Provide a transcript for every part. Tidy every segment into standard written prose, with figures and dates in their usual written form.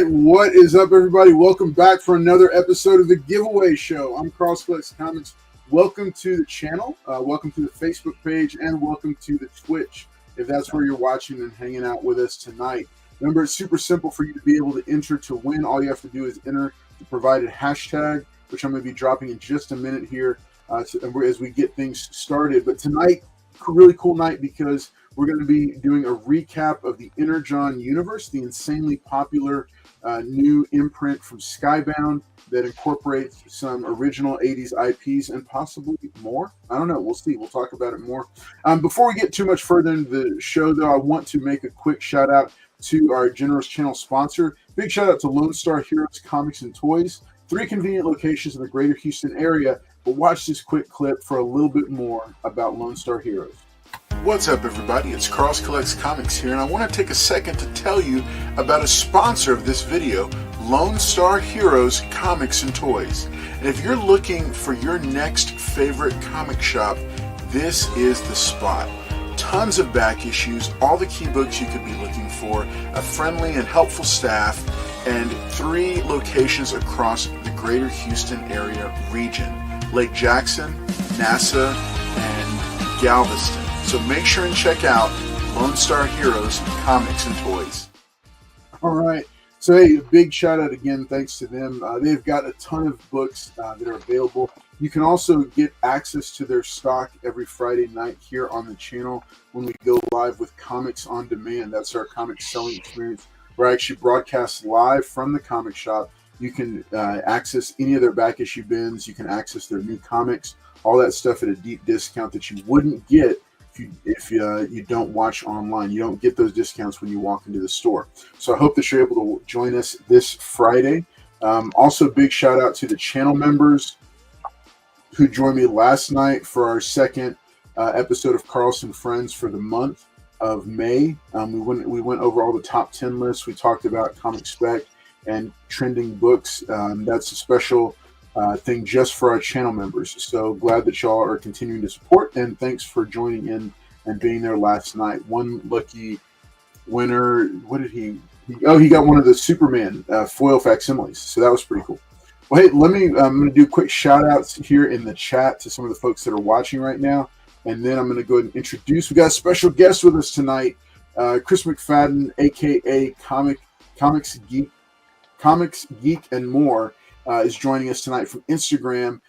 right, what is up, everybody? Welcome back for another episode of the Giveaway Show. I'm CrossFlex Comics. Welcome to the channel, welcome to the Facebook page, and welcome to the Twitch, if that's where you're watching and hanging out with us tonight. Remember, it's super simple for you to be able to enter to win. All you have to do is enter the provided hashtag, which I'm going to be dropping in just a minute here as we get things started. But tonight, really cool night because we're going to be doing a recap of the Energon Universe, the insanely popular new imprint from Skybound that incorporates some original 80s IPs and possibly more. I don't know. We'll see. We'll talk about it more. Before we get too much further into the show, though, I want to make a quick shout out to our generous channel sponsor. Big shout out to Lone Star Heroes Comics and Toys. 3 convenient locations in the greater Houston area. But watch this quick clip for a little bit more about Lone Star Heroes. What's up, everybody? It's Cross Collects Comics here, and I want to take a second to tell you about a sponsor of this video, Lone Star Heroes Comics and Toys. And if you're looking for your next favorite comic shop, this is the spot. Tons of back issues, all the key books you could be looking for, a friendly and helpful staff, and 3 locations across the greater Houston area region: Lake Jackson, NASA, and Galveston. So make sure and check out Lone Star Heroes Comics and Toys. All right. So, hey, a big shout out again. Thanks to them. They've got a ton of books that are available. You can also get access to their stock every Friday night here on the channel when we go live with Comics on Demand. That's our comic selling experience. We're actually broadcast live from the comic shop. You can access any of their back issue bins. You can access their new comics, all that stuff at a deep discount that you wouldn't get if you don't watch online. You don't get those discounts when you walk into the store. So I hope that you're able to join us this Friday. Also, big shout out to the channel members who joined me last night for our second episode of Carlson Friends for the month of May. We went over all the top 10 lists. We talked about Comic Spec and trending books. That's a special thing just for our channel members. So glad that y'all are continuing to support, and thanks for joining in and being there last night. One lucky winner, what did he got one of the Superman foil facsimiles, so that was pretty cool. Well, hey, I'm going to do quick shout outs here in the chat to some of the folks that are watching right now, and then I'm going to go ahead and introduce. We got a special guest with us tonight, Chris McFadden, aka Comics Geek and More. Is joining us tonight from Instagram,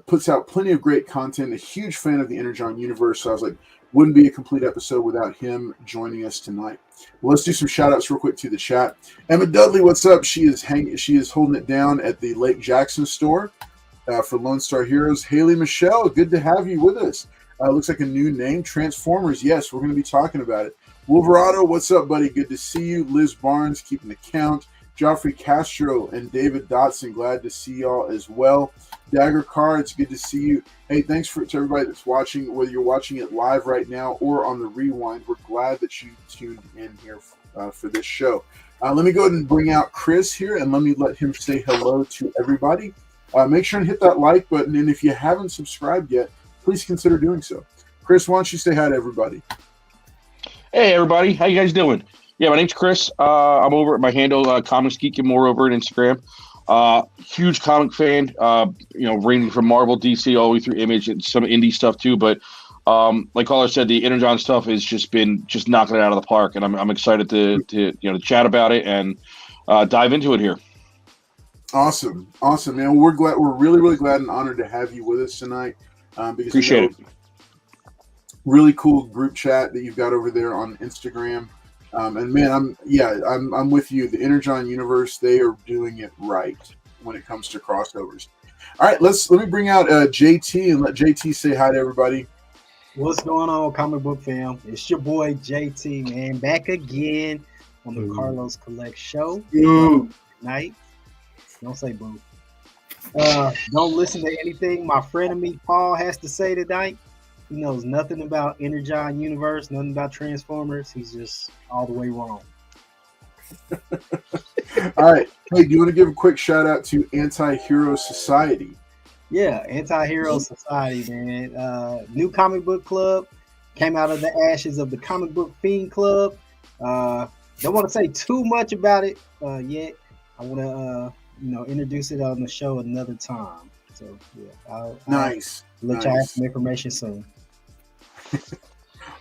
puts out plenty of great content, a huge fan of the Energon Universe, so I was like, wouldn't be a complete episode without him joining us tonight. Well, let's do some shout outs real quick to the chat. Emma Dudley, what's up? She is holding it down at the Lake Jackson store for Lone Star Heroes. Haley Michelle, good to have you with us. Looks like a new name, Transformers. Yes, we're going to be talking about it. Wolverado, what's up, buddy? Good to see you. Liz Barnes, keeping the count. Joffrey Castro and David Dotson, glad to see y'all as well. Dagger Cards, good to see you. Hey, thanks to everybody that's watching, whether you're watching it live right now or on the rewind. We're glad that you tuned in here for this show. Let me go ahead and bring out Chris here, and let him say hello to everybody. Make sure and hit that like button, and if you haven't subscribed yet, please consider doing so. Chris, why don't you say hi to everybody? Hey, everybody. How you guys doing? Yeah, my name's Chris. I'm over at my handle, Comics Geek and More over at Instagram. Huge comic fan, ranging from Marvel, DC, all the way through Image and some indie stuff too. But like Caller said, the Energon stuff has just been knocking it out of the park, and I'm excited to chat about it and dive into it here. Awesome, man. We're really, really glad and honored to have you with us tonight. Because appreciate it. Really cool group chat that you've got over there on Instagram. And man, I'm with you. The Energon Universe, they are doing it right when it comes to crossovers. All right, let me bring out JT and let JT say hi to everybody. What's going on, comic book fam? It's your boy JT, man, back again on the Carlos Collect Show. Night. Don't say boo. Don't listen to anything my friend of me, Paul, has to say tonight. He knows nothing about Energon Universe, nothing about Transformers. He's just all the way wrong. All right. Hey, do you want to give a quick shout out to Anti-Hero Society? Yeah, Anti-Hero Society, man. New comic book club. Came out of the ashes of the Comic Book Fiend Club. Don't want to say too much about it yet, I want to introduce it on the show another time. So yeah, I'll Nice. let y'all have some information soon.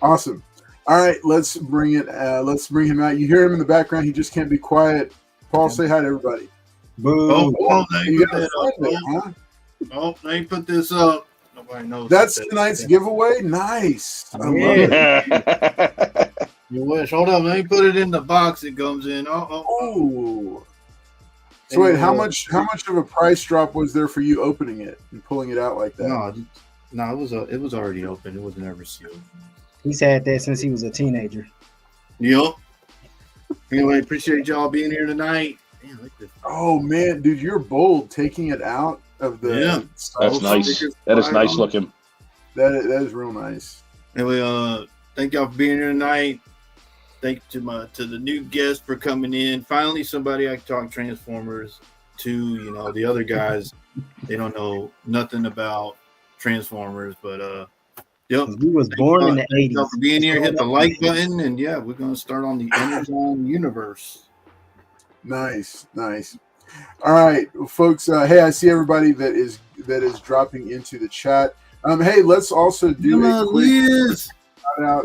Awesome. All right, let's bring it. Let's bring him out. You hear him in the background. He just can't be quiet. Paul, say hi to everybody. Boo. You got a friend there, huh? Oh, they put this up. Nobody knows. That's tonight's giveaway. Nice. I love it. You wish. Hold up. Let me put it in the box it comes in. Oh. So wait, how much of a price drop was there for you opening it and pulling it out like that? No, it was already open. It was never sealed. He's had that since he was a teenager. Yep. Anyway, appreciate y'all being here tonight. Man, look at this. Oh man, dude, you're bold taking it out of the. Yeah. That's nice. That is nice looking. That is real nice. Anyway, thank y'all for being here tonight. Thank you to the new guest for coming in. Finally, somebody I can talk Transformers to. The other guys, they don't know nothing about Transformers, but yep. He was born in the 80s. Thank y'all for being here. Hit the like button, and yeah, we're gonna start on the Energon Universe. Nice. All right, folks. Hey, I see everybody that is dropping into the chat. Hey, let's also do a quick shout out.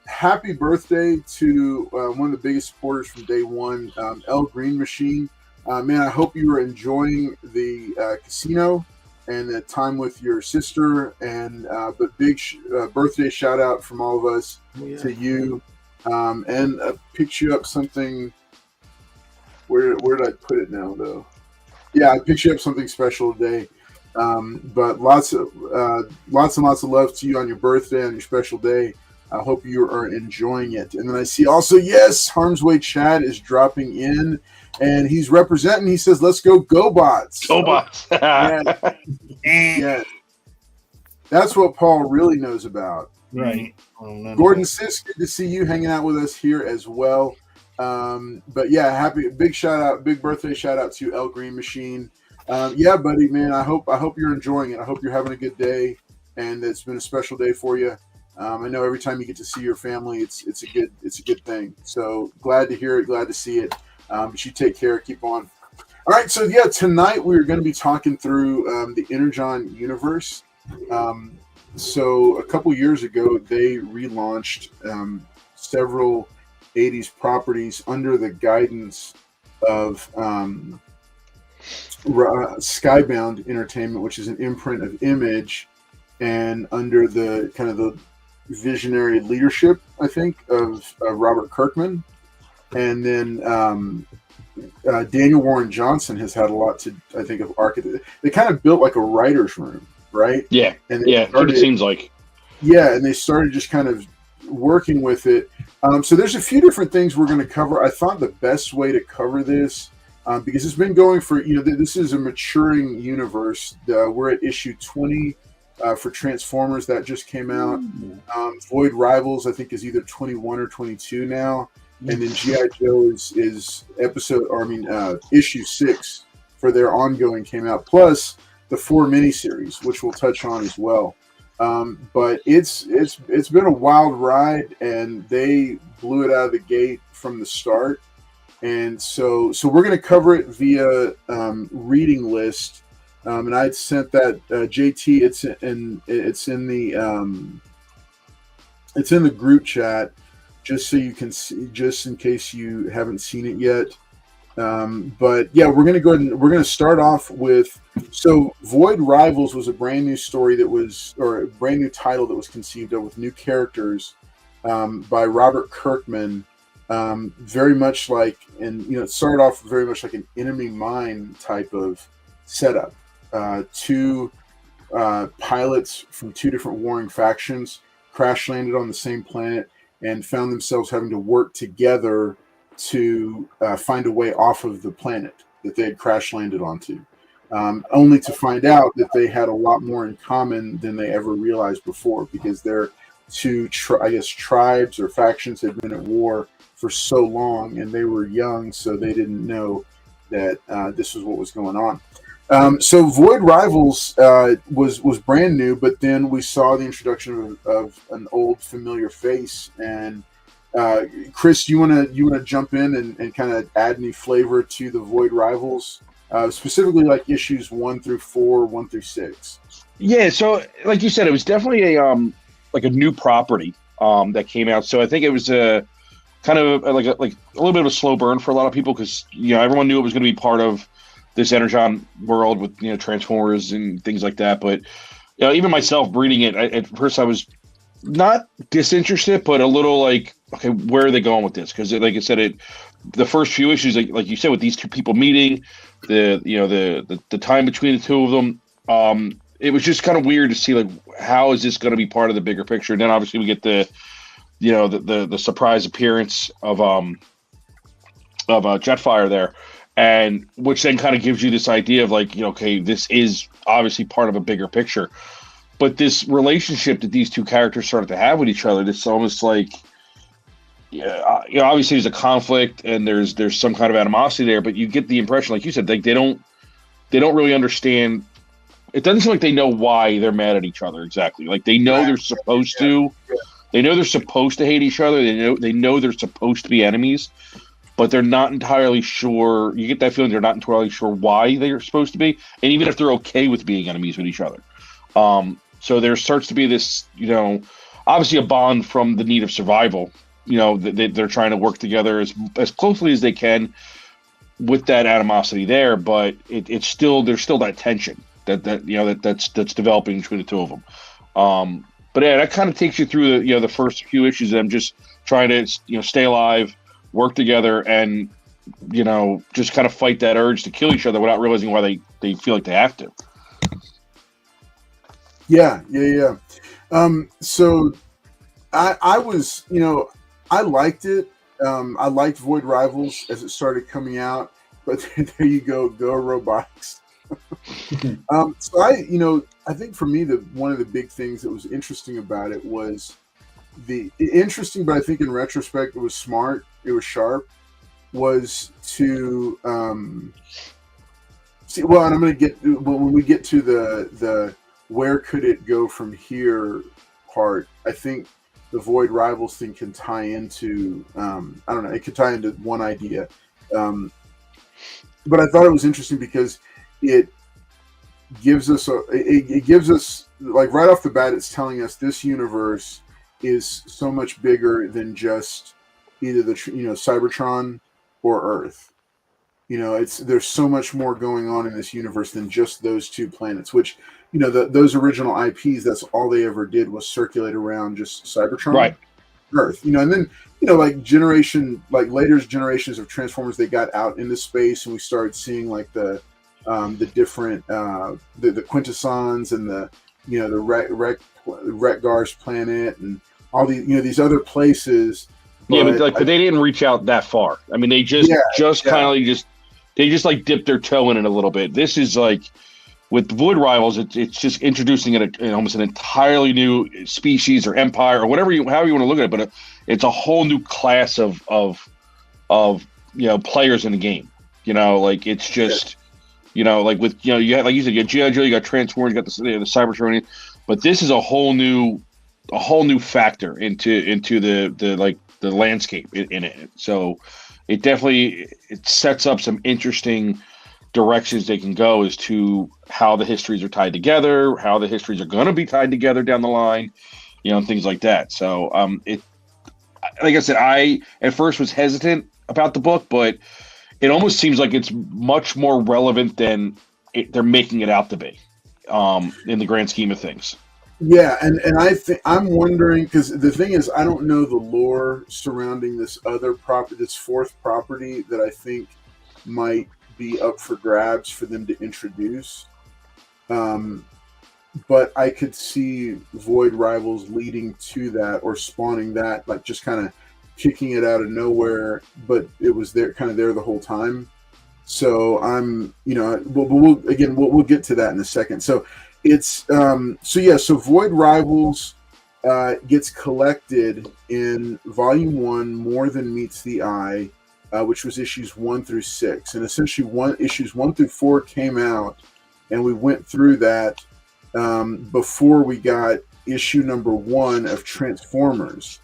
Happy birthday to one of the biggest supporters from day one, L Green Machine. Man, I hope you were enjoying the casino and the time with your sister. And but big birthday shout out from all of us to you. And picked you up something. Where did I put it now, though? Yeah, I picked you up something special today. But lots and lots of love to you on your birthday, on your special day. I hope you are enjoying it. And then I see also, yes, Harm's Way Chad is dropping in, and he's representing. He says, let's go GoBots. GoBots. Yeah. That's what Paul really knows about. Right. Gordon Sis, good to see you hanging out with us here as well. But yeah, big birthday shout out to El Green Machine. Yeah, buddy, man, I hope you're enjoying it. I hope you're having a good day, and it's been a special day for you. I know every time you get to see your family, it's a good thing. So glad to hear it, glad to see it. But you take care, keep on. All right, so yeah, tonight we're going to be talking through the Energon Universe. So a couple years ago, they relaunched several 80s properties under the guidance of Skybound Entertainment, which is an imprint of Image, and under the kind of the visionary leadership, I think, of Robert Kirkman. And then Daniel Warren Johnson has had a lot to, I think, of architect. They kind of built like a writer's room, right? Yeah, and it seems like. Yeah, and they started just kind of working with it. So there's a few different things we're going to cover. I thought the best way to cover this, because it's been going for, this is a maturing universe. We're at issue 20 for Transformers that just came out. Void Rivals, I think, is either 21 or 22 now. And then G.I. Joe is issue 6 for their ongoing came out. Plus the 4 miniseries, which we'll touch on as well. But it's been a wild ride, and they blew it out of the gate from the start. And so we're going to cover it via reading list. And I'd sent that JT. It's in the group chat, just so you can see, just in case you haven't seen it yet. But yeah, we're going to go ahead and we're going to start off with. So Void Rivals was a brand new story or a brand new title that was conceived of with new characters by Robert Kirkman. Very much like, it started off very much like an Enemy Mine type of setup. Two pilots from two different warring factions crash landed on the same planet and found themselves having to work together to find a way off of the planet that they had crash landed onto, only to find out that they had a lot more in common than they ever realized before, because their two tribes or factions had been at war for so long, and they were young, so they didn't know that this was what was going on. So Void Rivals was brand new, but then we saw the introduction of an old familiar face, and Chris, you want to jump in and kind of add any flavor to the Void Rivals, specifically like issues 1 through 4, 1 through 6? Yeah, so like you said, it was definitely a like a new property that came out. So I think it was a kind of like a little bit of a slow burn for a lot of people because everyone knew it was going to be part of this Energon world with Transformers and things like that. But even myself reading it, at first I was not disinterested, but a little like, okay, where are they going with this? Because like I said, the first few issues, like you said, with these two people meeting, the time between the two of them, it was just kind of weird to see like how is this going to be part of the bigger picture. And then obviously we get the surprise appearance of Jetfire there, and which then kind of gives you this idea of like, okay, this is obviously part of a bigger picture. But this relationship that these two characters started to have with each other, it's almost like, obviously there's a conflict and there's some kind of animosity there, but you get the impression, like you said, like they don't really understand. It doesn't seem like they know why they're mad at each other exactly. Like they know they're supposed to. They know they're supposed to hate each other. They know they're supposed to be enemies, but they're not entirely sure. You get that feeling they're not entirely sure why they're supposed to be, and even if they're okay with being enemies with each other. So there starts to be this, obviously a bond from the need of survival. They're trying to work together as closely as they can with that animosity there, but there's still that tension that's developing between the two of them. But yeah, that kind of takes you through the first few issues of them just trying to stay alive, work together, and just kind of fight that urge to kill each other without realizing why they feel like they have to. Yeah. So I was, I liked it. I liked Void Rivals as it started coming out, but there you go robotics. So I think for me, one of the big things that was interesting about it was interesting, but I think in retrospect, it was smart. It was sharp, was to see, well, and I'm going to get, when we get to the where could it go from here part, I think the Void Rivals thing can tie into, I don't know, it could tie into one idea. But I thought it was interesting because it gives us it gives us, like, right off the bat, it's telling us this universe is so much bigger than just either the Cybertron or Earth. There's so much more going on in this universe than just those two planets, which those original IPs, that's all they ever did was circulate around just Cybertron, right, Earth, and then like later generations of Transformers, they got out into space and we started seeing like the different the Quintessons and the Retgar's planet and all these other places. But they didn't reach out that far. I mean, they just like dipped their toe in it a little bit. This is like with Void Rivals, it's just introducing almost an entirely new species or empire or however you want to look at it. But it's a whole new class of players in the game. Like it's just like with you had, like you said, you got G.I. Joe, you got Transformers, you got the Cybertron, but this is a whole new factor into the landscape in it. So it definitely sets up some interesting directions they can go as to how the histories are tied together, how the histories are going to be tied together down the line, and things like that. So like I said, I at first was hesitant about the book, but it almost seems like it's much more relevant than they're making it out to be in the grand scheme of things. Yeah, and I'm wondering, because the thing is, I don't know the lore surrounding this other property, this fourth property that I think might be up for grabs for them to introduce. But I could see Void Rivals leading to that or spawning that, like just kind of kicking it out of nowhere, but it was there the whole time. So I'm, we'll get to that in a second. So it's so Void Rivals gets collected in Volume 1, More Than Meets the Eye, which was issues 1 through 6, and essentially issues 1 through 4 came out, and we went through that before we got issue number 1 of Transformers.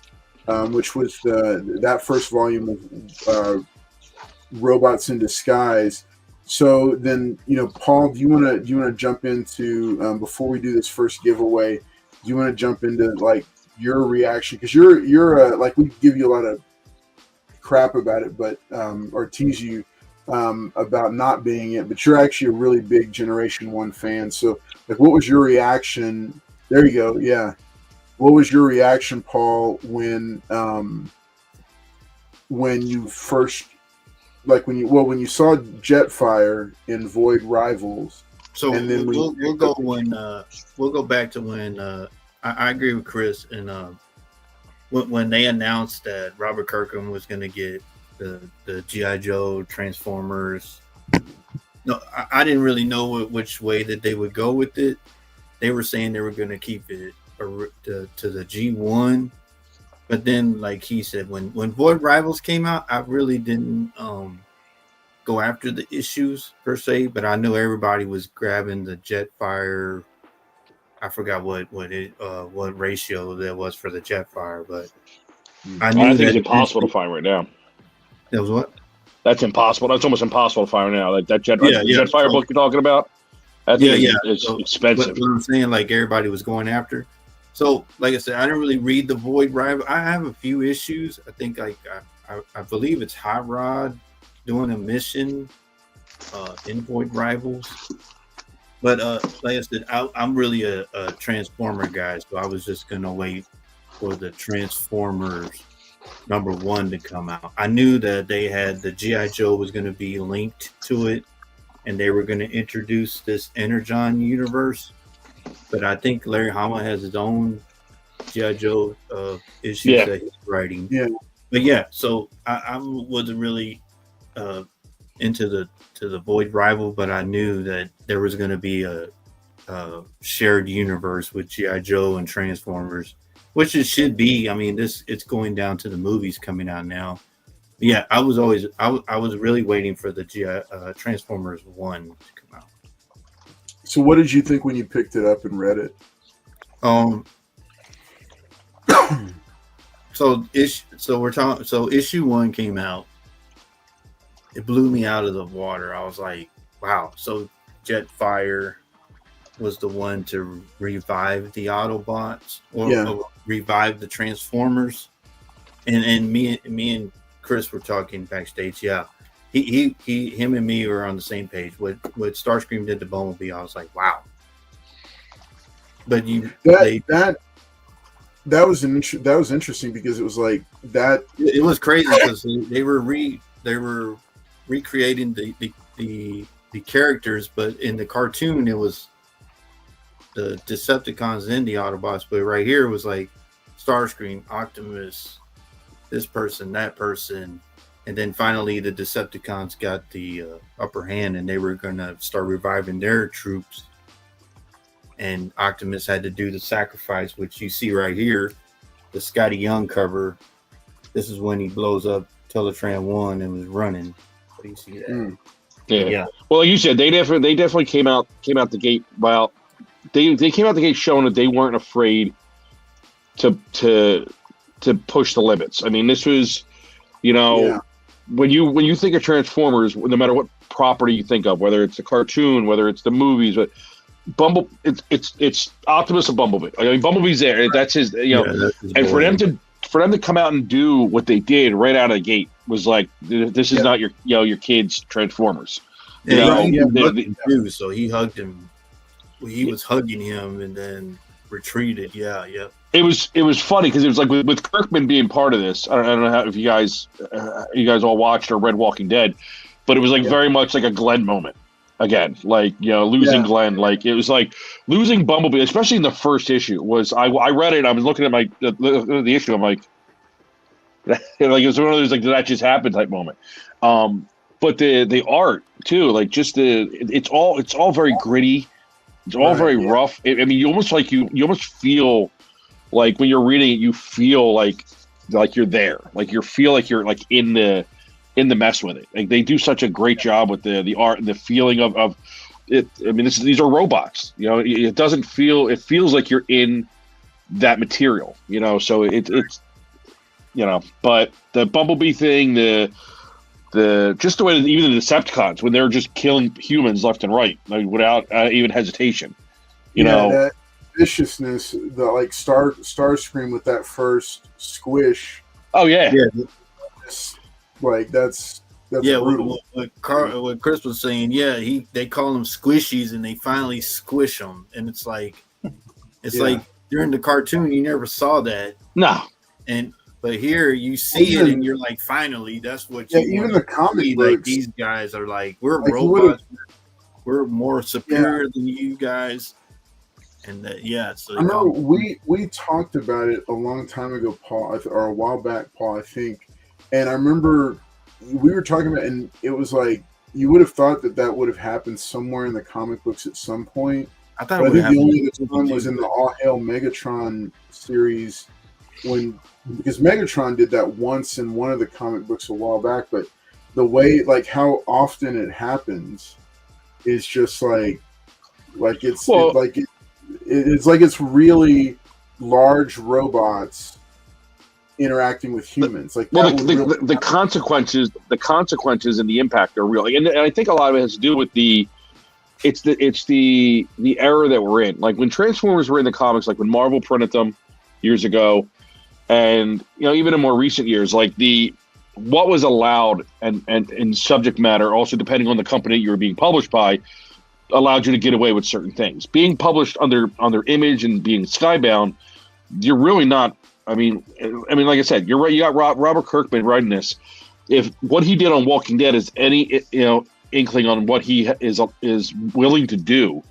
which was that first volume of Robots in Disguise. So then, Paul, do you want to jump into before we do this first giveaway? Do you want to jump into like your reaction, because you're like, we give you a lot of crap about it, but or tease you about not being it, but you're actually a really big Generation 1 fan. So like, what was your reaction? There you go. Yeah. What was your reaction, Paul, when you first, like when you saw Jetfire in Void Rivals? So and then we'll go back to when I agree with Chris, and when they announced that Robert Kirkman was going to get the G.I. Joe Transformers. No, I didn't really know which way that they would go with it. They were saying they were going to keep it to the G1, but then, like he said, when Void Rivals came out, I really didn't go after the issues per se, but I know everybody was grabbing the Jetfire. I forgot what ratio that was for the Jetfire, but I think it's impossible to find right now. That was what? That's impossible. That's almost impossible to find now. Like that Jetfire book you're talking about. I think it's expensive. What I'm saying, like everybody was going after. So, like I said, I didn't really read the Void Rival. I have a few issues. I think I believe it's Hot Rod doing a mission in Void Rivals. But like I said, I'm really a Transformer guy, so I was just gonna wait for the Transformers #1 to come out. I knew that they had the G.I. Joe was going to be linked to it, and they were going to introduce this Energon Universe. But I think Larry Hama has his own G.I. Joe issues that he's writing. Yeah. But yeah, so I wasn't really into the Void Rival, but I knew that there was going to be a shared universe with G.I. Joe and Transformers, which it should be. I mean, it's going down to the movies coming out now. But yeah, I was really waiting for the Transformers 1 to come out. So what did you think when you picked it up and read it? So issue 1 came out. It blew me out of the water. I was like, wow. So Jetfire was the one to revive the Autobots or revive the Transformers. And me and Chris were talking backstage. Yeah. Him and me were on the same page. What Starscream did to Bumblebee, I was like, wow. But that was interesting because it was like that. It was crazy because they were recreating the characters, but in the cartoon it was the Decepticons and the Autobots, but right here it was like Starscream, Optimus, this person, that person, and then finally the Decepticons got the upper hand, and they were gonna start reviving their troops, and Optimus had to do the sacrifice, which you see right here, the Scotty Young cover. This is when he blows up Teletran 1 and was running. What do you see that? Yeah. Well, like you said, they definitely came out the gate. Well, they came out the gate showing that they weren't afraid to push the limits. I mean, this was, when you think of Transformers, no matter what property you think of, whether it's the cartoon, whether it's the movies, but it's Optimus and Bumblebee. I mean, Bumblebee's there. That's his, that's his and boy. for them to come out and do what they did right out of the gate was like, this is not your kids' Transformers. So he hugged him. He was hugging him and then retreated. Yeah. It was funny because it was like with Kirkman being part of this. I don't know if you guys all watched or read Walking Dead, but it was like very much like a Glenn moment again. Like losing Glenn. Like it was like losing Bumblebee, especially in the first issue. Was I read it? I was looking at the issue. I'm like, like it was one of those like, did that just happen type moment. But the art too, like just it's all very gritty. It's all very rough. I mean, you almost feel like when you're reading it, you feel like you're there. Like you feel like you're like in the mess with it. Like they do such a great job with the art and the feeling of it. I mean, these are robots. It doesn't feel. It feels like you're in that material. So it's But the Bumblebee thing, just the way that even the Decepticons, when they're just killing humans left and right, like, without even hesitation, that viciousness, the like Starscream with that first squish. Oh yeah, like that's brutal. What Chris was saying, they call them squishies, and they finally squish them, and it's like during the cartoon you never saw that. No, but here you see it, and you're like, finally, that's what you. Even the comic books, like these guys are like, we're robots, we're more superior than you guys. And so I know we talked about it a long time ago, Paul, or a while back, Paul, I think. And I remember we were talking about, and it was like you would have thought that would have happened somewhere in the comic books at some point. I thought I think the only time was in the All Hail Megatron series, because Megatron did that once in one of the comic books a while back. But the way, like how often it happens, is just like it's really large robots interacting with humans. Like, the consequences and the impact are real. And I think a lot of it has to do with the era that we're in. Like when Transformers were in the comics, like when Marvel printed them years ago, and even in more recent years, like what was allowed and subject matter, also depending on the company you were being published by, allowed you to get away with certain things. Being published under Image and being Skybound, you're really not. I mean, like I said, you're right. You got Robert Kirkman writing this. If what he did on Walking Dead is any inkling on what he is willing to do,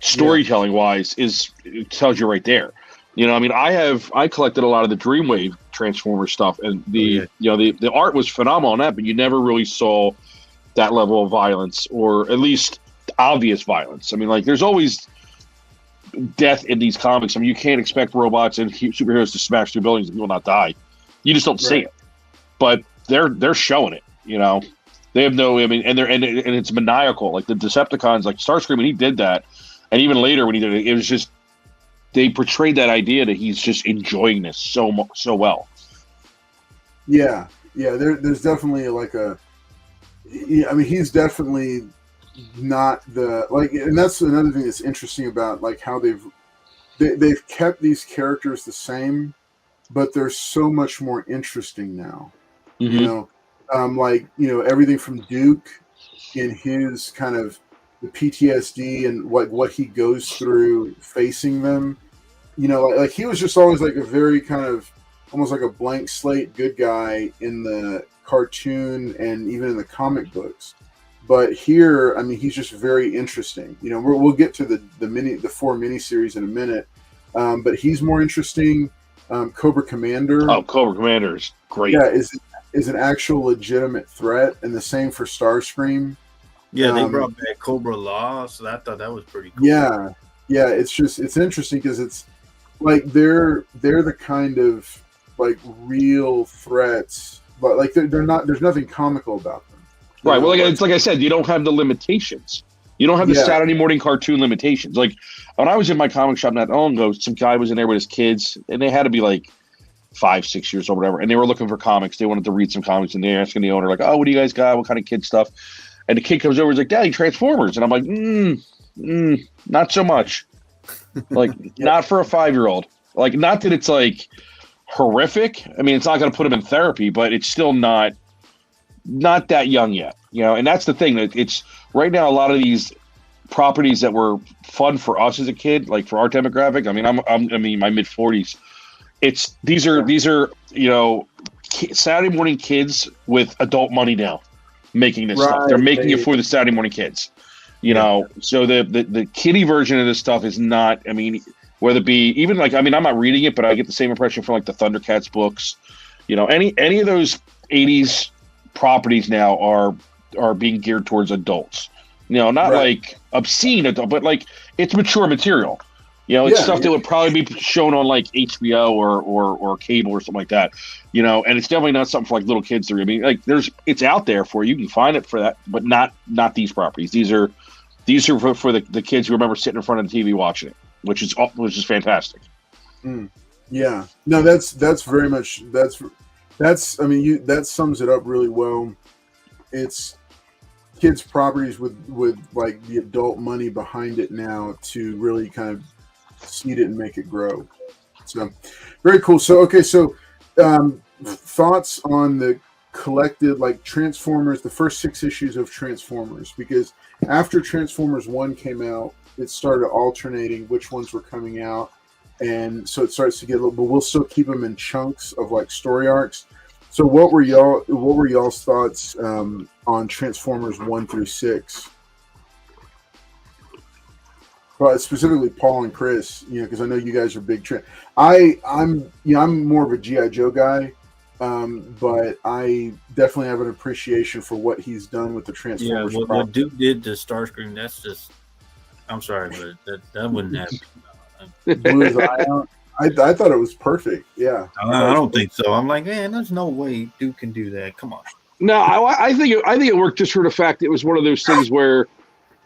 storytelling wise, it tells you right there. I collected a lot of the Dreamwave Transformer stuff, and the art was phenomenal on that, but you never really saw that level of violence, or at least obvious violence. I mean, like, there's always death in these comics. I mean, you can't expect robots and superheroes to smash through buildings and people not die. You just don't see it. But they're showing it. They have no. I mean, and it's maniacal. Like the Decepticons, like Starscream, when he did that, and even later when he did it, it was just they portrayed that idea that he's just enjoying this so well. Yeah. There's definitely like a. I mean, he's definitely not the and that's another thing that's interesting about like how they've kept these characters the same, but they're so much more interesting now. Everything from Duke in his kind of the PTSD and what he goes through facing them. Like he was just always like a very kind of almost like a blank slate good guy in the cartoon and even in the comic books. But here, I mean, he's just very interesting. We'll get to the 4 miniseries in a minute, but he's more interesting. Cobra Commander. Oh, Cobra Commander is great. Yeah, is an actual legitimate threat, and the same for Starscream. Yeah, they brought back Cobra Law, so I thought that was pretty cool. Yeah, it's interesting because it's like they're the kind of like real threats, but like they're not. There's nothing comical about them. Right. Well, it's like I said, you don't have the limitations. You don't have the Saturday morning cartoon limitations. Like when I was in my comic shop not long ago, some guy was in there with his kids, and they had to be like 5-6 years old, whatever, and they were looking for comics. They wanted to read some comics, and they're asking the owner, like, "Oh, what do you guys got? What kind of kid stuff?" And the kid comes over, and is like, "Daddy, Transformers," and I'm like, not so much. Like, not for a 5-year-old. Like, not that it's like horrific. I mean, it's not going to put him in therapy, but it's still not that young yet, and that's the thing, that it's right now a lot of these properties that were fun for us as a kid, like for our demographic. I mean, I'm my mid 40s. These are Saturday morning kids with adult money now making this stuff. They're making it for the Saturday morning kids, So the kiddie version of this stuff is not. I mean, whether it be even like, I mean, I'm not reading it, but I get the same impression from like the Thundercats books. Any of those 80s properties now are being geared towards adults. Not like obscene adult, but like it's mature material. It's stuff that would probably be shown on like HBO or cable or something like that. And it's definitely not something for like little kids to read. I mean, like it's out there for you. You can find it for that, but not these properties. These are for the kids who remember sitting in front of the TV watching it, which is fantastic. Yeah, no, that's very much that sums it up really well. It's kids' properties with like the adult money behind it now to really kind of seed it and make it grow. So very cool. So okay, so thoughts on the collected like Transformers, the first 6 issues of Transformers, because after Transformers 1 came out, it started alternating which ones were coming out, and so it starts to get a little, but we'll still keep them in chunks of like story arcs. So what were y'all's thoughts on Transformers 1 through 6? Well, specifically Paul and Chris, because I know you guys are big. I'm more of a GI Joe guy, but I definitely have an appreciation for what he's done with the Transformers. Yeah, what Duke did to Starscream, that's just. I'm sorry, but that wouldn't happen. Blew his eye out. I thought it was perfect. Yeah, I don't think so. I'm like, man, there's no way Duke can do that. Come on. No, I think it worked just for the fact it was one of those things where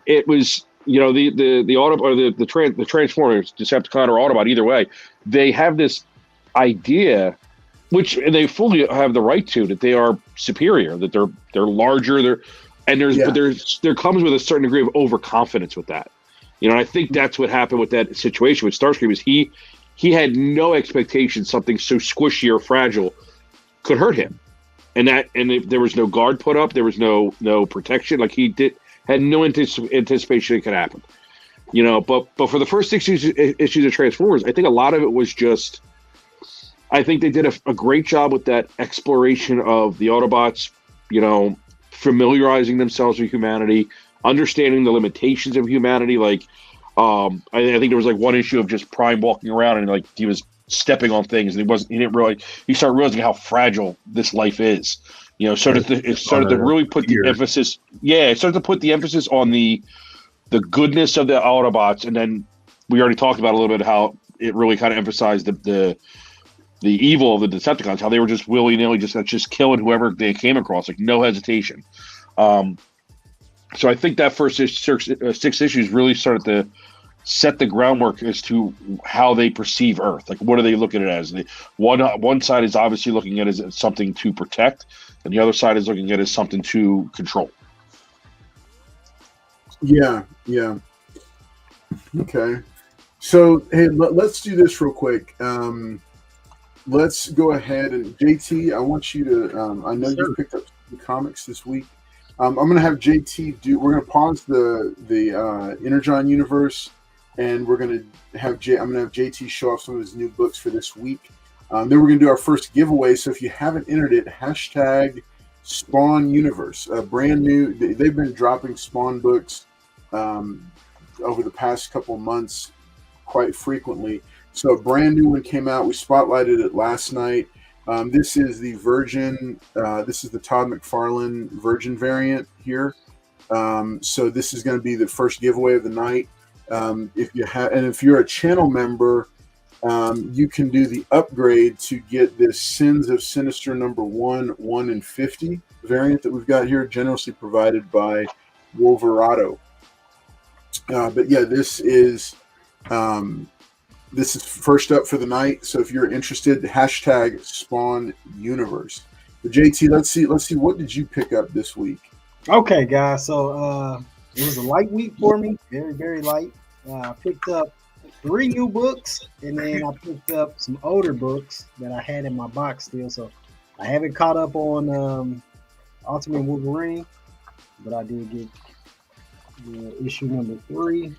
it was, the auto or the Transformers, Decepticon or Autobot, either way, they have this idea, which they fully have the right to, that they are superior, that they're larger, but there comes with a certain degree of overconfidence with that. And I think that's what happened with that situation with Starscream is he had no expectation something so squishy or fragile could hurt him. And if there was no guard put up, there was no protection. Like had no anticipation it could happen. But for the first 6 issues of Transformers, I think a lot of it was just, I think they did a great job with that exploration of the Autobots, familiarizing themselves with humanity, understanding the limitations of humanity. Like, I think there was like one issue of just Prime walking around and like he was stepping on things and he started realizing how fragile this life is. It started to really put the emphasis. Yeah, it started to put the emphasis on the goodness of the Autobots, and then we already talked about a little bit how it really kind of emphasized the evil of the Decepticons, how they were just willy-nilly just killing whoever they came across, like no hesitation. So I think that first 6 issues really started to set the groundwork as to how they perceive Earth. Like, what do they look at it as? One side is obviously looking at it as something to protect, and the other side is looking at it as something to control. Yeah. Okay. So, hey, let's do this real quick. Let's go ahead and JT, I want you to. I know you picked up some comics this week. I'm going to have JT do. We're going to pause the Energon Universe, and we're going to have I'm going to have JT show off some of his new books for this week. Then we're going to do our first giveaway. So if you haven't entered it, hashtag Spawn Universe, brand new. They've been dropping Spawn books over the past couple of months quite frequently. So a brand new one came out. We spotlighted it last night. This is the Virgin. This is the Todd McFarlane Virgin variant here. So this is going to be the first giveaway of the night. If you're a channel member, you can do the upgrade to get this Sins of Sinister number 1, 1 and 50 variant that we've got here, generously provided by Wolverado. But yeah, this is first up for the night. So if you're interested, hashtag Spawn Universe. But JT, let's see. What did you pick up this week? Okay, guys. So it was a light week for me. Very, very light. I picked up 3 new books, and then I picked up some older books that I had in my box still. So I haven't caught up on Ultimate Wolverine, but I did get the issue number 3.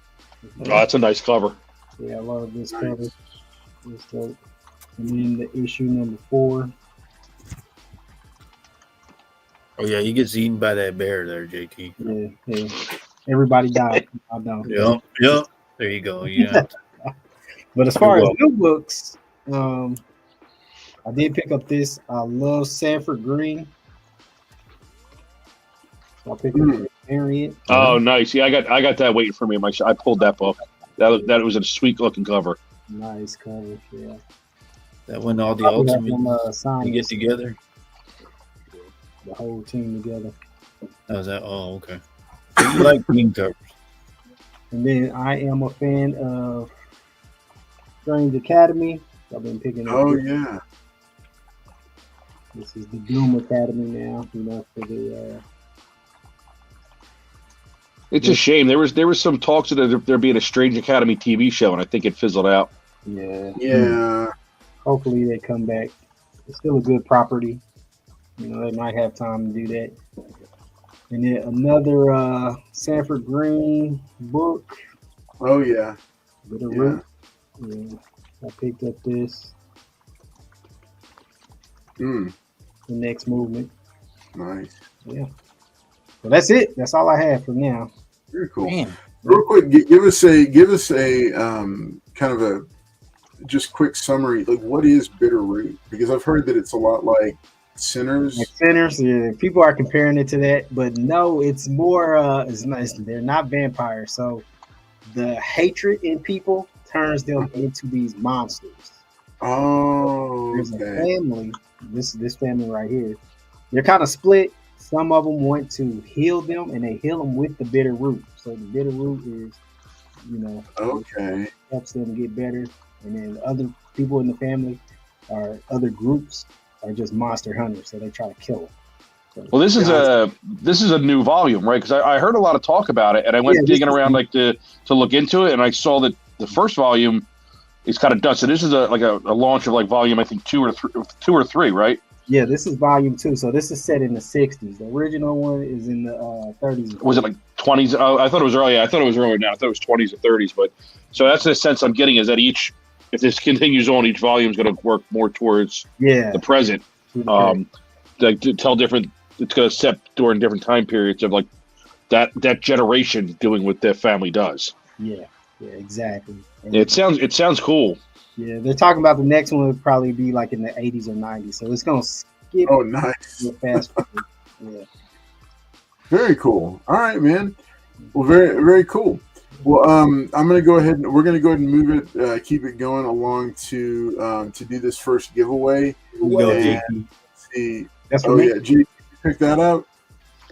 Oh, that's a nice cover. Yeah, I love this cover. It's dope. And then the issue number 4. Oh yeah, he gets eaten by that bear there, JT. Yeah. Everybody died. I know. Yep. There you go. Yeah. But as far as new books, I did pick up this. I love Sanford Green. So I picked up the variant. Oh, nice. Yeah, I got that waiting for me. I pulled that book. That was a sweet looking cover. Nice cover, yeah. That when all the Ultimate you get together. The whole team together. How's that? Oh, okay. So you like green covers. And then I am a fan of Strange Academy. I've been picking up. Oh yeah. This is the Doom Academy now. You know, for the. It's a shame. There was some talks of there being a Strange Academy TV show, and I think it fizzled out. Yeah. Yeah. Hopefully they come back. It's still a good property. You know, they might have time to do that. And then another Sanford Green book. Oh yeah. Bit of root. Yeah. I picked up this. The next movement. Nice. Yeah. Well, that's it. That's all I have for now. Very cool. Man. Real quick, give us a kind of a just quick summary. Like, what is bitter root? Because I've heard that it's a lot like Sinners. Like Sinners, yeah. People are comparing it to that, but no, it's more. They're not vampires. So the hatred in people turns them into these monsters. Oh, There's a family. This family right here. They're kind of split. Some of them want to heal them, and they heal them with the bitter root. So the bitter root is, you know, helps them get better. And then other people in the family or other groups are just monster hunters, so they try to kill them. So, well, this is a new volume, right? Because I heard a lot of talk about it, and I went digging around to look into it, and I saw that the first volume is kind of done. So this is a launch of like volume, I think two or three, right? Yeah, this is volume 2. So this is set in the 60s. The original one is in the 30s. Was it like 20s? Oh, I thought it was early. I thought it was earlier now. I thought it was 20s or 30s. But so that's the sense I'm getting, is that if this continues on, each volume is going to work more towards the present. To tell different, it's going to set during different time periods of like that generation doing what their family does. Yeah, exactly. And it sounds cool. Yeah, they're talking about the next one would probably be like in the 80s or 90s. So it's going to skip. Oh, nice. Fast forward. Yeah. Very cool. All right, man. Well, very, very cool. Well, I'm going to go ahead and we're going to go ahead and move it, keep it going along to do this first giveaway. See. That's for me. Yeah, G, you pick that up.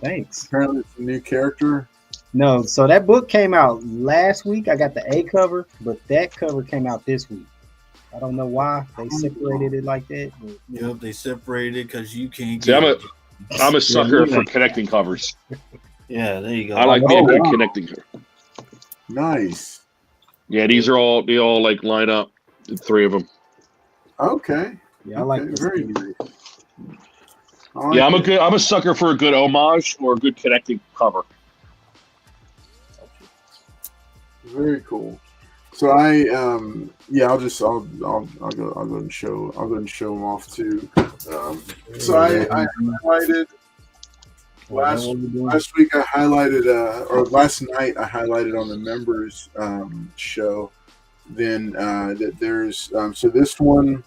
Thanks. Apparently, it's a new character. No, so that book came out last week. I got the A cover, but that cover came out this week. I don't know why they separated it like that. But, Yep, they separated because you can't. See, I'm a sucker for connecting covers. Yeah, there you go. I like me a good connecting cover. Nice. Yeah, they all like line up. The three of them. Okay. Yeah, I like this. Very nice. I'm a sucker for a good homage or a good connecting cover. Very cool. So I'll go and show them off too. So I highlighted last week. I highlighted or last night I highlighted on the members show. Then that there's so this one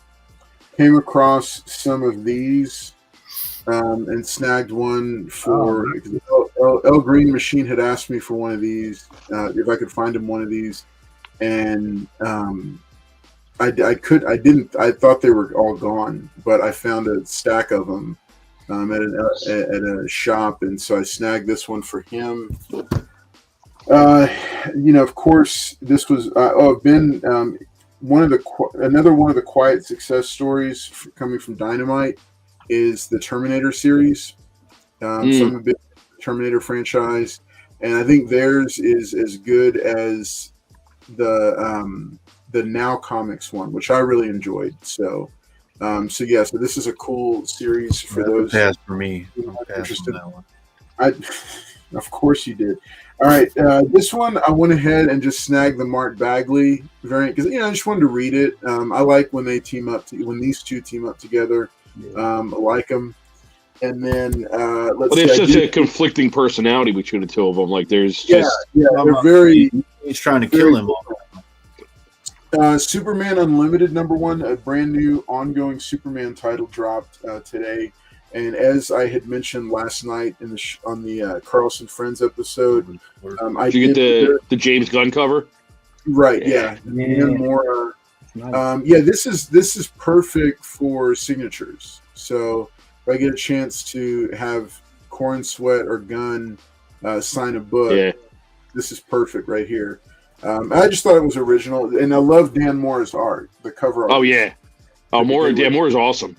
came across some of these and snagged one for El Green Machine had asked me for one of these if I could find him one of these. And I didn't. I thought they were all gone, but I found a stack of them at a shop, and so I snagged this one for him. Of course, this was been another one of the quiet success stories coming from Dynamite is the Terminator series. So I'm a big Terminator franchise, and I think theirs is as good as the Now Comics one, which I really enjoyed. So this is a cool series for those. Pass for me. Interested. Of course you did. All right, this one I went ahead and just snagged the Mark Bagley variant because I just wanted to read it. I like when they team up. When these two team up together, I like them. And then there's such a conflicting personality between the two of them. Like there's they're very. He's trying to kill him. Superman Unlimited #1, a brand new ongoing Superman title dropped today. And as I had mentioned last night on the Carlson Friends episode, did you get the James Gunn cover? Right. Yeah. More. This is perfect for signatures. So if I get a chance to have Corn Sweat or Gunn sign a book, this is perfect right here. I just thought it was original, and I love Dan Moore's art, the cover art. Oh yeah, Dan Moore is awesome.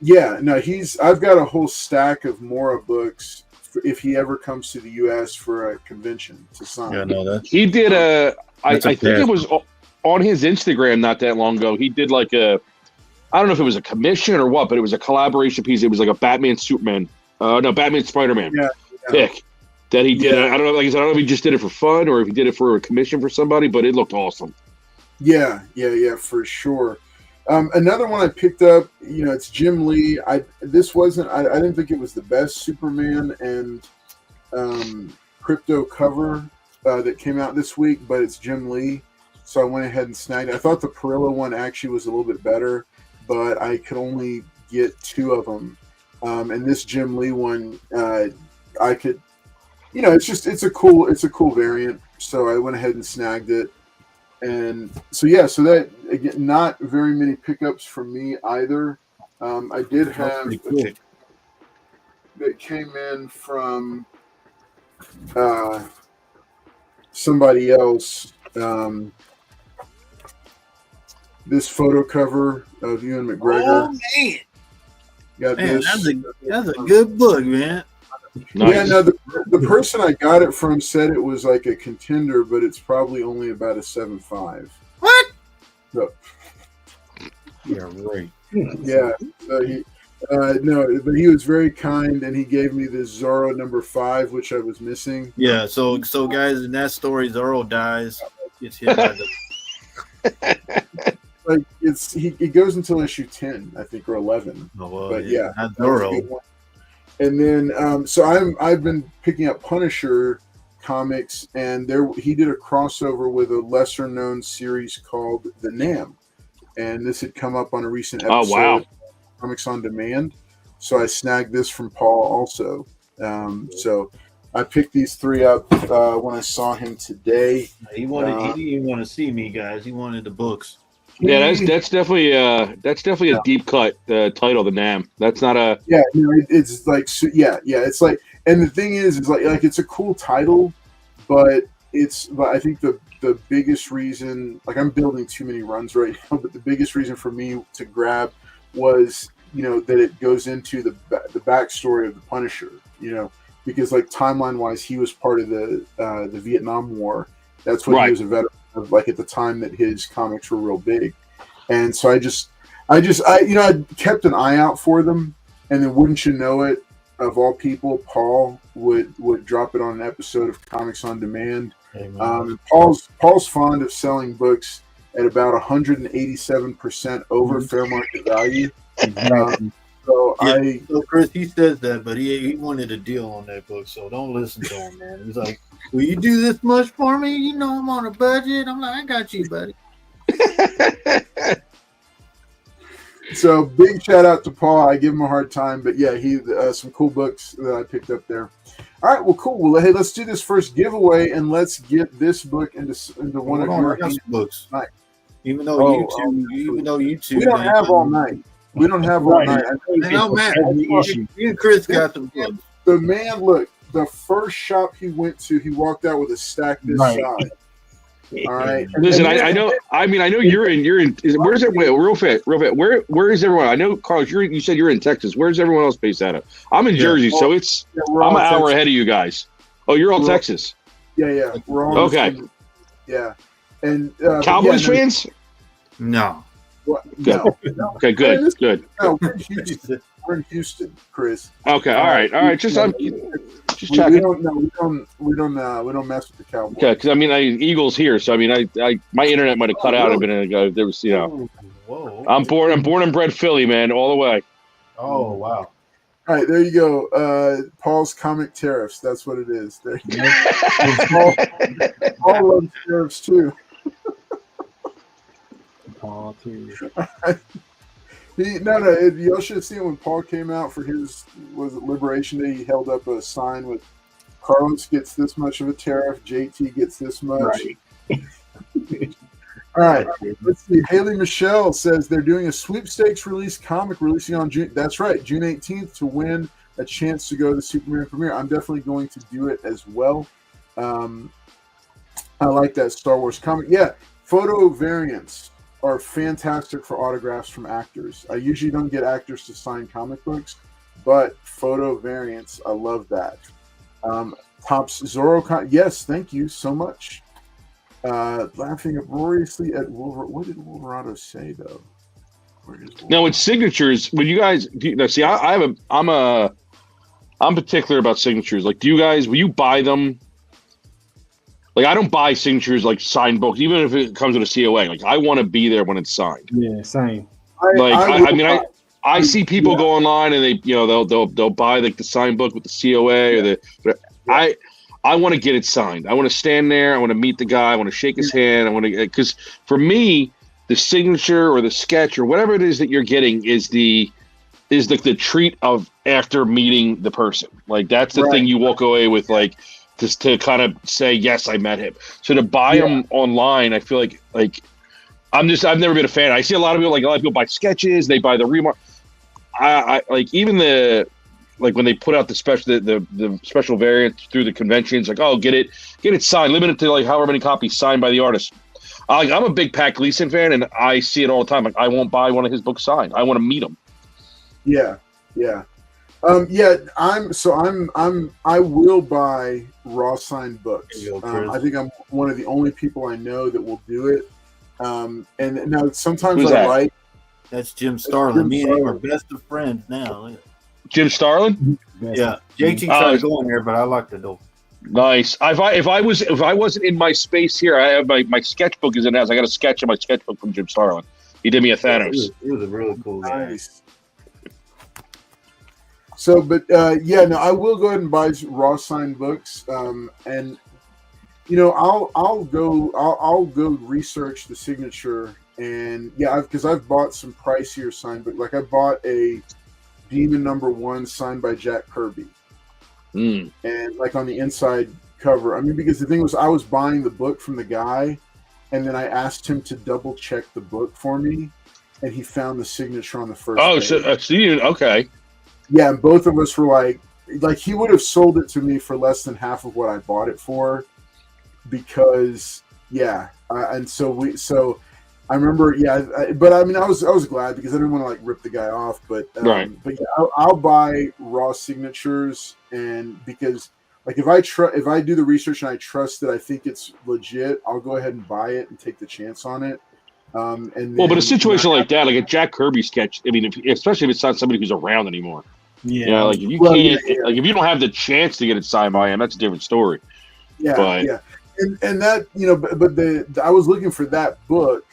Yeah, no, I've got a whole stack of Mora books if he ever comes to the U.S. for a convention to sign. Yeah, no, that He did I That's a think it pass. was on his Instagram not that long ago. He did like I don't know if it was a commission or what, but it was a collaboration piece. It was like a Batman Superman, Batman Spider-Man pick that he did. Yeah. I don't know, like I said, I don't know if he just did it for fun or if he did it for a commission for somebody, but it looked awesome. Yeah, for sure. Another one I picked up, it's Jim Lee. I didn't think it was the best Superman and crypto cover that came out this week, but it's Jim Lee, so I went ahead and snagged it. I thought the Perillo one actually was a little bit better, but I could only get 2 of them. And this Jim Lee one, I could, it's a cool variant, so I went ahead and snagged it. And so that, again, not very many pickups from me either. I did have that came in from somebody else. This photo cover of Ewan McGregor. Oh man, Got this. That's a good book, man. Nice. Yeah, no, the person I got it from said it was like a contender, but it's probably only about a 7.5. What? So, Yeah, right. yeah. So but he was very kind, and he gave me this Zorro number 5, which I was missing. Yeah, so guys, in that story, Zorro dies. Gets hit by the. Like it goes until issue 10, I think, or 11. Oh, well, But not that was a Zorro. good one. And then, so I've been picking up Punisher comics, and he did a crossover with a lesser known series called The Nam, and this had come up on a recent episode. Oh, wow. Of Comics on Demand, so I snagged this from Paul also. So I picked these 3 up when I saw him today. He didn't even want to see me, guys. He wanted the books. Yeah, that's definitely a deep cut title, the Nam. That's not a It's like it's like, and the thing is like it's a cool title, but I think the biggest reason, like, I'm building too many runs right now, but the biggest reason for me to grab was that it goes into the backstory of the Punisher, because like timeline wise he was part of the Vietnam War. That's what he was a veteran of, like at the time that his comics were real big. And so I kept an eye out for them, and then wouldn't you know it, of all people, Paul would drop it on an episode of Comics on Demand. Paul's fond of selling books at about 187% over fair market value. So Chris, he says that, but he wanted a deal on that book, so don't listen to him, man. He's like, will you do this much for me? I'm on a budget. I'm like, I got you, buddy. So big shout out to Paul. I give him a hard time, but yeah, he some cool books that I picked up there. All right, well, cool. Well, hey, let's do this first giveaway, and let's get this book into one of your books. Night. Even though you two, we don't have all night. We don't have all night. No, man. You and Chris got them books. The man, look, the first shop he went to, he walked out with a stack this size. All right. Listen, I know you're in. Where's everyone? Real fit. Where is everyone? I know, Carlos. You said you're in Texas. Where's everyone else based out of? I'm in Jersey, so I'm an hour ahead of you guys. Oh, you're all Texas. Yeah. We're all okay. Yeah, and Cowboys fans? No. No. Okay, good. No, we're in Houston, Chris. Okay, all right. Just checking. We don't mess with the Cowboys. Okay, because Eagles here, so my internet might have cut out a minute ago. There was, Whoa. I'm born and bred Philly, man, all the way. Oh wow. All right, there you go. Paul's comic tariffs. That's what it is. There you go. Paul loves tariffs too. Paul too. Y'all should have seen when Paul came out for his Liberation Day. He held up a sign with Carlos gets this much of a tariff, JT gets this much. Right. All right, let's see. Haley Michelle says they're doing a sweepstakes release comic releasing on June. That's right, June 18th to win a chance to go to the Superman premiere. I'm definitely going to do it as well. I like that Star Wars comic. Yeah, photo variants are fantastic for autographs from actors. I usually don't get actors to sign comic books, but photo variants, I love that. Tops Zorro, yes, thank you so much. Laughing uproariously at what did Wolverado say though? Now with signatures, when you guys see, I'm particular about signatures. Like, will you buy them? Like, I don't buy signatures like signed books, even if it comes with a COA. Like, I want to be there when it's signed. Yeah, same. I see people go online and they, they'll buy like the signed book with the COA I want to get it signed. I want to stand there. I want to meet the guy. I want to shake his hand. I want to, because for me, the signature or the sketch or whatever it is that you're getting is the treat of after meeting the person. Like, that's the thing you walk away with, like, just to kind of say, yes, I met him. So to buy them online, I feel like I've never been a fan. I see a lot of people buy sketches. They buy the remark. I like, even like when they put out the special variant through the conventions, like, oh, get it signed, limited to like however many copies signed by the artist. I'm a big Pat Gleason fan, and I see it all the time. Like, I won't buy one of his books signed. I want to meet him. Yeah. I will buy raw signed books. I think I'm one of the only people I know that will do it. And now sometimes Who's that? That's Jim Starlin. Me and him are best of friends now. Jim Starlin? Yeah, JT tried to go in there, but I locked the door. Nice. If I wasn't in my space here, I have my sketchbook is in house. I got a sketch in my sketchbook from Jim Starlin. He did me a Thanos. It was a really cool guy. Nice. So, but I will go ahead and buy raw signed books, and I'll go research the signature, and because I've bought some pricier signed books. Like, I bought a Demon #1 signed by Jack Kirby. And like on the inside cover, because the thing was, I was buying the book from the guy, and then I asked him to double check the book for me, and he found the signature on the first page. Okay. Yeah, and both of us were like he would have sold it to me for less than half of what I bought it for, because I remember, but I was glad, because I didn't want to like rip the guy off, but I'll buy raw signatures, and because like if I do the research and I trust that I think it's legit, I'll go ahead and buy it and take the chance on it. But a situation like that, like a Jack Kirby sketch, especially if it's not somebody who's around anymore. Yeah, like if you can't, like if you don't have the chance to get it signed by him, that's a different story. And that, I was looking for that book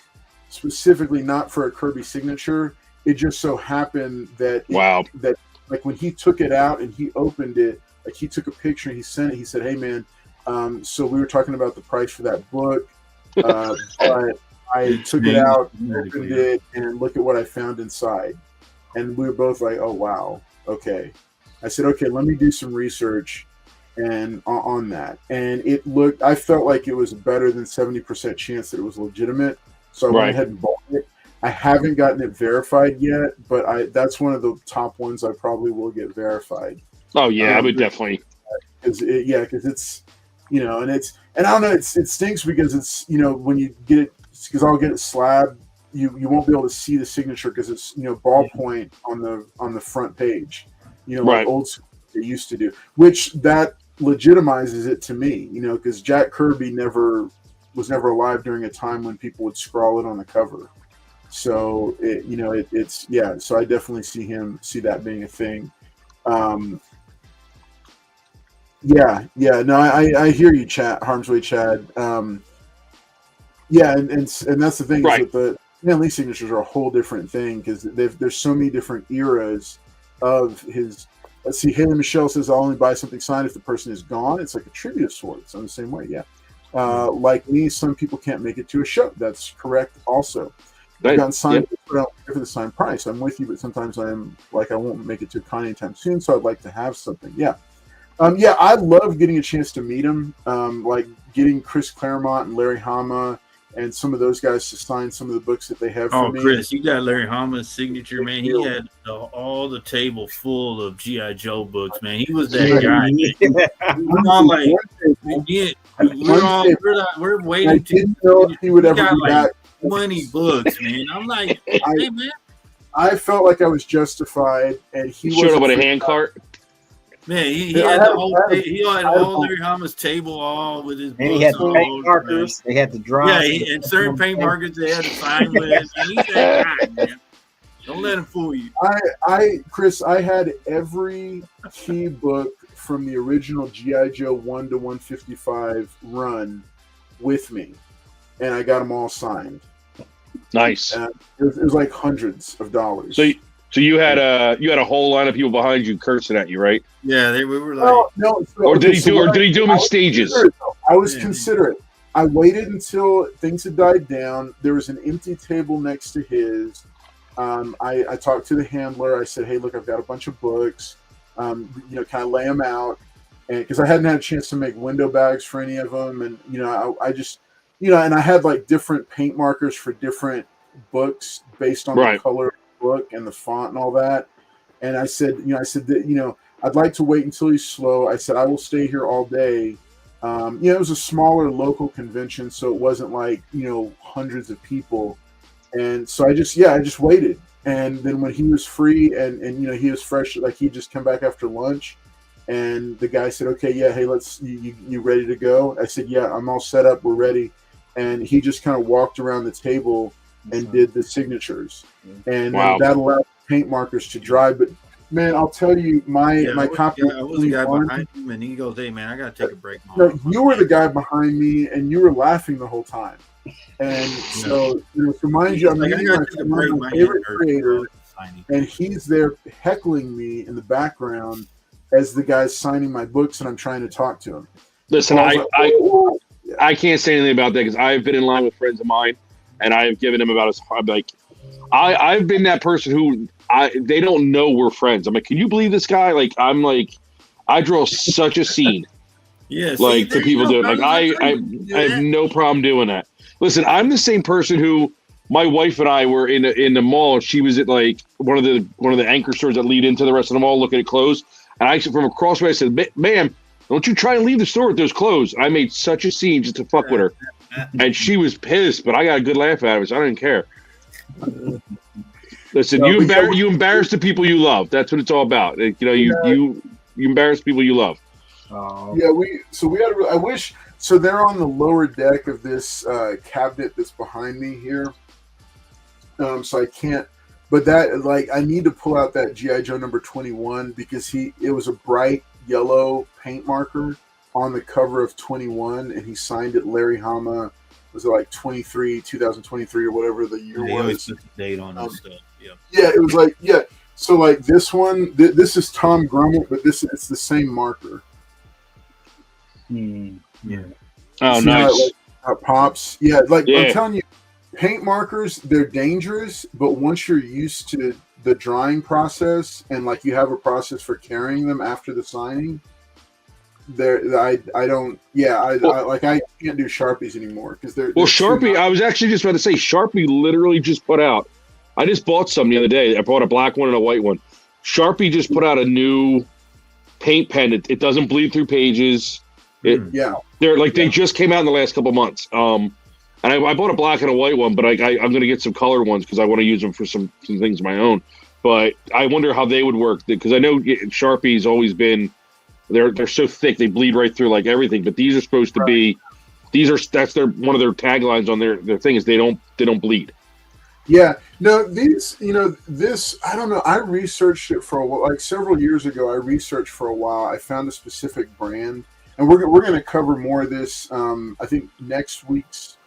specifically not for a Kirby signature. It just so happened that that like when he took it out and he opened it, like he took a picture and he sent it. He said, "Hey man, so we were talking about the price for that book, but I took it out, opened it, and look at what I found inside." And we were both like, "Oh wow, okay." I said, "Okay, let me do some research and on that." And I felt like it was better than 70% chance that it was legitimate. So I went ahead and bought it. I haven't gotten it verified yet, but that's one of the top ones I probably will get verified. Oh yeah, I would definitely. Because it's, and I don't know, it stinks because it's, when you get it, because I'll get it slabbed, you won't be able to see the signature because it's, ballpoint on the front page, like old school they used to do, which that legitimizes it to me, because Jack Kirby was never alive during a time when people would scrawl it on the cover. So so I definitely see that being a thing. I hear you, Harm's Way Chad. And that's the thing, is that the Stan Lee signatures are a whole different thing, because there's so many different eras of his. Let's see, Haley Michelle says, "I'll only buy something signed if the person is gone." It's like a tribute of sorts. I'm the same way, like me, some people can't make it to a show. That's correct also. I've gotten signed for the signed price. I'm with you, but sometimes I won't make it to a con anytime soon, so I'd like to have something. I love getting a chance to meet him, like getting Chris Claremont and Larry Hama and some of those guys to sign some of the books that they have for me. Oh, Chris, you got Larry Hama's signature, man. He had all the table full of G.I. Joe books, man. He was that guy. We're waiting. I didn't know if he would ever be back. 20 books, man. I'm like, hey, man. I felt like I was justified, and he Showed up with a freaked hand out. cart. Man, he Yeah, had I the had- whole I had- he had I had- all Larry Hama's table all with his And he books had the all paint over, markers. They had the man. drawings. Yeah, and certain paint markers they had to sign with. And he's that guy, man. Don't let him fool you. Chris, I had every key book from the original G.I. Joe 1 to 155 run with me, and I got them all signed. Nice. It was like hundreds of dollars. So you had a whole line of people behind you cursing at you, right? Yeah, we were like, no. Or did he do them in stages? I was considerate. I waited until things had died down. There was an empty table next to his. I talked to the handler. I said, "Hey, look, I've got a bunch of books. Can I lay them out?" And because I hadn't had a chance to make window bags for any of them, and I just, and I had like different paint markers for different books based on the color of the book and the font and all that. And I said, that, I'd like to wait until he's slow. I said, I will stay here all day. It was a smaller local convention, so it wasn't like, hundreds of people. And so I just waited. And then when he was free and he was fresh, like he'd just come back after lunch, and the guy said, okay, yeah, hey, you ready to go? I said, yeah, I'm all set up. We're ready. And he just kind of walked around the table and did the signatures. And that allowed paint markers to dry. But man, I'll tell you, my copy. I was the guy behind him, and he goes, "Hey, man, I gotta take a break." No, you were the guy behind me, and you were laughing the whole time. And so, to remind you, I'm meeting my favorite creator, and he's there heckling me in the background as the guy's signing my books, and I'm trying to talk to him. Listen, I can't say anything about that because I've been in line with friends of mine, and I've given them about I'm like, I've been that person who they don't know we're friends. I'm like, can you believe this guy? Like, I draw such a scene. Yeah, to people do it. Like, I have no problem doing that. Listen, I'm the same person who my wife and I were in the mall. She was at like one of the anchor stores that lead into the rest of the mall, looking at clothes. And I from across the way, I said, "Ma'am, don't you try and leave the store with those clothes." I made such a scene just to fuck with her, and she was pissed. But I got a good laugh out of it, so I didn't care. Listen, you embarrass the people you love. That's what it's all about. You embarrass people you love. Yeah, we had. I wish. So they're on the lower deck of this cabinet that's behind me here. So I can't. But that, I need to pull out that G.I. Joe number 21 because it was a bright yellow paint marker on the cover of 21, and he signed it Larry Hama. Was it like 2023 or whatever the year was? They always put the date on this stuff. Yeah. Yeah, it was like So like this one, this is Tom Grummett, but it's the same marker. Yeah. Oh, see nice. How it pops. Yeah, I'm telling you, paint markers, they're dangerous, but once you're used to the drying process and you have a process for carrying them after the signing, I can't do Sharpies anymore because they're Sharpie. I was actually just about to say Sharpie literally just put out. I just bought some the other day. I bought a black one and a white one. Sharpie just put out a new paint pen. It doesn't bleed through pages. They just came out in the last couple months. And I bought a black and a white one, but I'm going to get some colored ones because I want to use them for some things of my own. But I wonder how they would work because I know Sharpie's always been. They're so thick they bleed right through like everything. But these are supposed to be. That's one of their taglines on their thing is they don't bleed. Yeah, no, these, this, I don't know. I researched it for a while, several years ago. I researched for a while. I found a specific brand, and we're going to cover more of this. I think next week's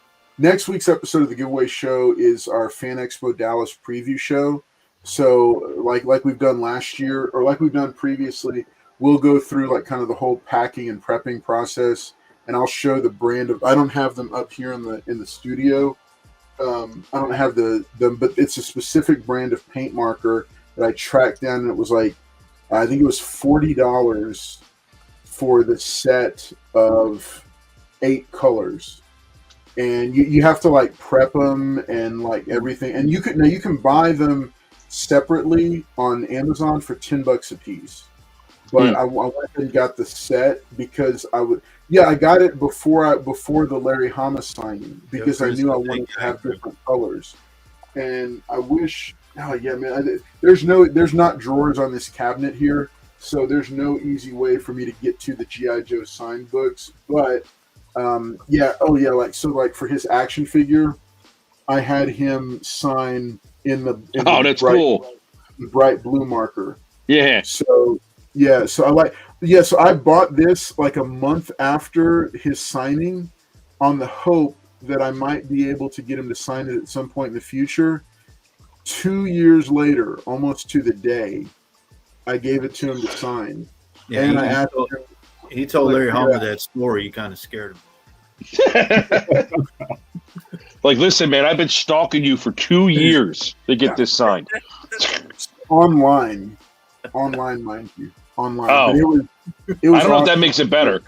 episode of the giveaway show is our Fan Expo Dallas preview show. So, like we've done last year, or like we've done previously, we'll go through kind of the whole packing and prepping process, and I'll show the brand of. I don't have them up here in the studio. I don't have them, but it's a specific brand of paint marker that I tracked down, and it was I think it was $40 for the set of 8 colors, and you have to prep them and everything, and you can buy them separately on Amazon for $10 a piece. but I went and got the set because I would. Yeah, I got it before the Larry Hama signing because I knew I wanted to have different colors, and I wish. Oh yeah, man. There's not drawers on this cabinet here, so there's no easy way for me to get to the G.I. Joe signed books. But like for his action figure, I had him sign in the that's cool. Bright blue marker. Yeah. So I bought this like a month after his signing on the hope that I might be able to get him to sign it at some point in the future. 2 years later, almost to the day, I gave it to him to sign. Yeah, and he told Larry Hama that story. You kind of scared him. Like, listen, man, I've been stalking you for 2 years to get this signed. Online, mind you. Online. Oh. But it was I don't know if that makes it better.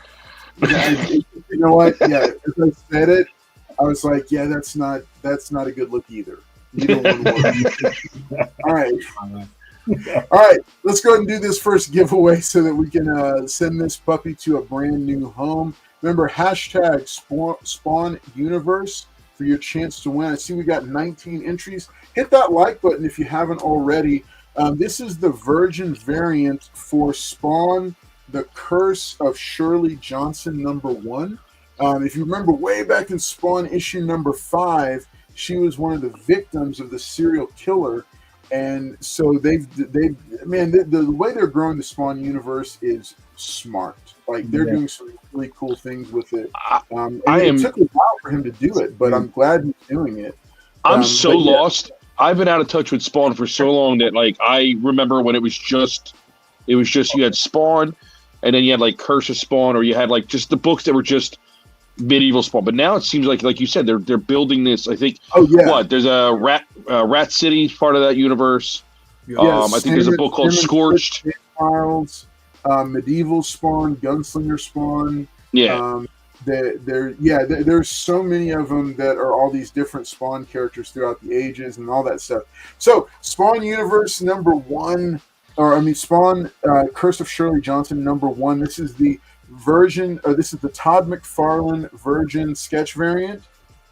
You know what? Yeah, as I said it, I was like, yeah, that's not a good look either. You don't want to work. All right. Let's go ahead and do this first giveaway so that we can send this puppy to a brand new home. Remember, hashtag Spawn Universe for your chance to win. I see we got 19 entries. Hit that like button if you haven't already. This is the Virgin variant for Spawn, The Curse of Shirley Johnson #1. If you remember way back in Spawn issue #5, she was one of the victims of the serial killer. And so the way they're growing the Spawn universe is smart. Like they're doing some really cool things with it. It took a while for him to do it, but I'm glad he's doing it. I'm so lost. I've been out of touch with Spawn for so long that like I remember when it was just you had Spawn, and then you had like Curse of Spawn, or you had like just the books that were just medieval Spawn. But now it seems like you said they're building this. I think there's a Rat City part of that universe. I think there's a book called Scorched. Files, medieval Spawn, Gunslinger Spawn. Yeah. There's so many of them that are all these different Spawn characters throughout the ages and all that stuff. So Spawn Universe Spawn Curse of Shirley Johnson #1. This is the version, or this is the Todd McFarlane Virgin sketch variant,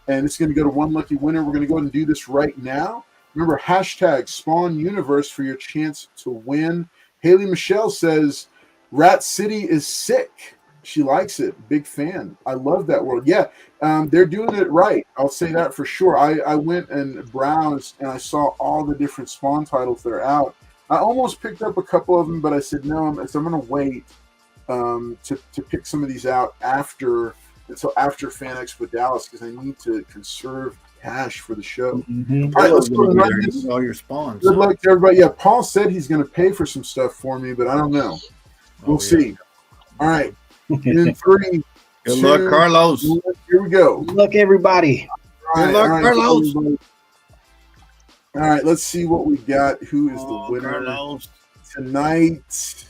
and it's going to go to one lucky winner. We're going to go ahead and do this right now. Remember, hashtag Spawn Universe for your chance to win. Haley Michelle says Rat City is sick. She likes it. Big fan. I love that world. Yeah, they're doing it right. I'll say that for sure. I went and browsed, and I saw all the different Spawn titles that are out. I almost picked up a couple of them, but I said no. I'm going to wait to pick some of these out until after Fan Expo Dallas, because I need to conserve cash for the show. Mm-hmm. All right, let's go to all your spawns. Good luck to everybody. Yeah, Paul said he's going to pay for some stuff for me, but I don't know. We'll see. All right. In 3, Good luck, Carlos. Here we go. Good luck, everybody. Good luck, Carlos. Everybody. All right, let's see what we got. Who is the winner Carlos. tonight?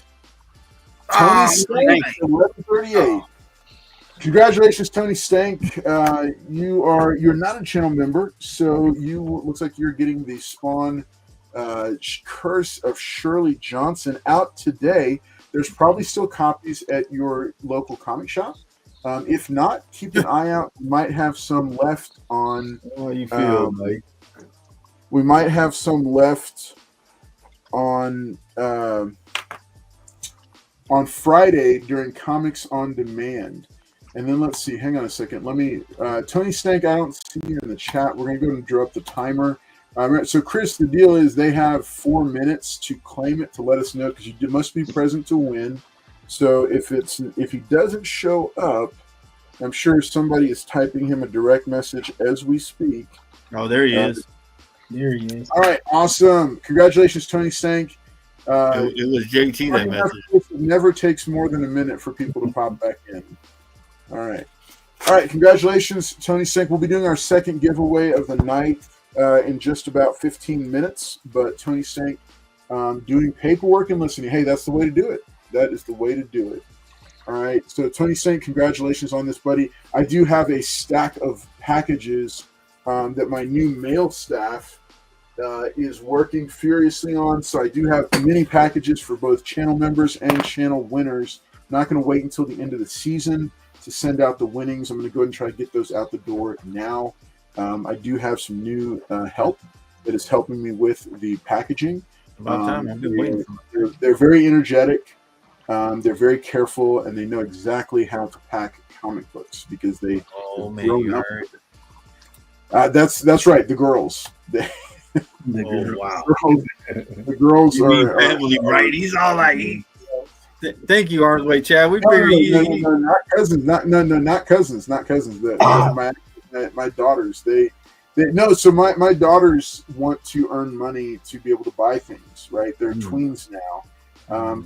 Tony Stank, 1138. Congratulations, Tony Stank. You're not a channel member, so looks like you're getting the Spawn Curse of Shirley Johnson out today. There's probably still copies at your local comic shop. If not, keep an eye out. We might have some left on. How you feel, Mike? We might have some left on Friday during Comics on Demand. And then let's see. Hang on a second. Let me. Tony Stank, I don't see you in the chat. We're going to go and draw up the timer. So, Chris, the deal is they have 4 minutes to claim it to let us know, because you must be present to win. So if he doesn't show up, I'm sure somebody is typing him a direct message as we speak. Oh, there he is. There he is. All right, awesome. Congratulations, Tony Stank. It was JT that message. It never takes more than a minute for people to pop back in. All right. Congratulations, Tony Stank. We'll be doing our second giveaway of the night in just about 15 minutes. But Tony Stank doing paperwork and listening. Hey, that's the way to do it. That is the way to do it. All right. So, Tony Stank, congratulations on this, buddy. I do have a stack of packages that my new mail staff is working furiously on. So I do have mini packages for both channel members and channel winners. Not going to wait until the end of the season to send out the winnings. I'm going to go ahead and try to get those out the door now. I do have some new help that is helping me with the packaging. About time. I've been waiting. They're very energetic. They're very careful, and they know exactly how to pack comic books because they. Oh man, that's right. The girls. Wow. The girls are family, right? He's all like, thank you, Arsway Chad. We no, not cousins. Not cousins. Not cousins. My daughters. They no. So my daughters want to earn money to be able to buy things. Right? They're tweens now.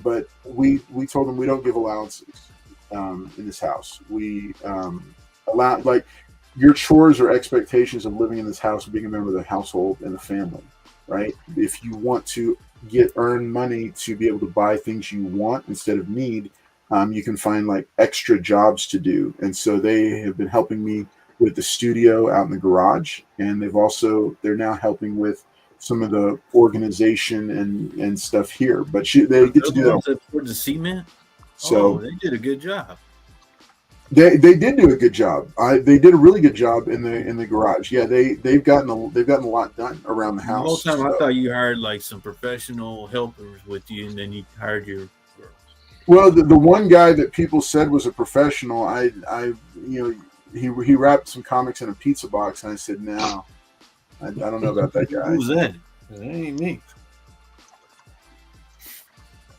But we told them we don't give allowances in this house. We allow like your chores or expectations of living in this house, being a member of the household and the family, right? If you want to earn money to be able to buy things you want instead of need, you can find like extra jobs to do. And so they have been helping me with the studio out in the garage, and they're now helping with some of the organization and stuff here. But they get to do that for the cement. So they did a good job. They did do a good job. They did a really good job in the garage. Yeah, they've gotten a lot done around the house. The whole time I thought you hired like some professional helpers with you, and then you hired your girls. Well, the one guy that people said was a professional, he wrapped some comics in a pizza box, and I said, no, I don't know about that guy. Who's that? That ain't me.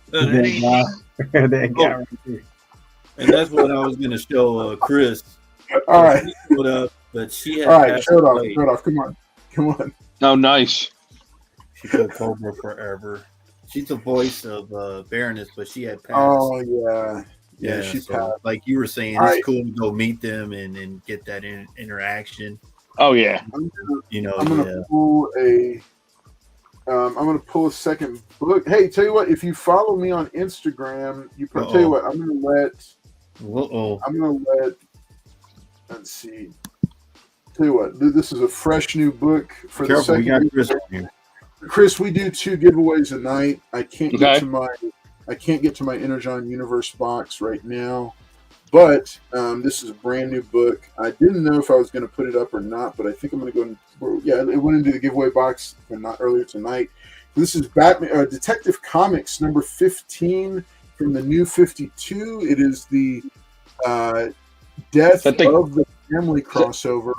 That guy right there. And that's what I was going to show Chris. All right. But she had. All right, show it off. Come on. Oh, nice. She took Cobra forever. She's the voice of Baroness, but she had passed. Oh, yeah. Yeah, she passed. Like you were saying, it's cool to go meet them and get that interaction. Oh, yeah. I'm gonna pull a second book. Hey, tell you what, if you follow me on Instagram, tell you what, I'm gonna let. Let's see. Tell you what, this is a fresh new book for the second. We got Chris here. Chris, we do 2 giveaways a night. I can't get to my Energon Universe box right now, but this is a brand new book. I didn't know if I was going to put it up or not, but I think I'm going to go. Yeah, it went into the giveaway box earlier tonight. This is Batman Detective Comics number 15 from the New 52. It is the Death of the Family crossover.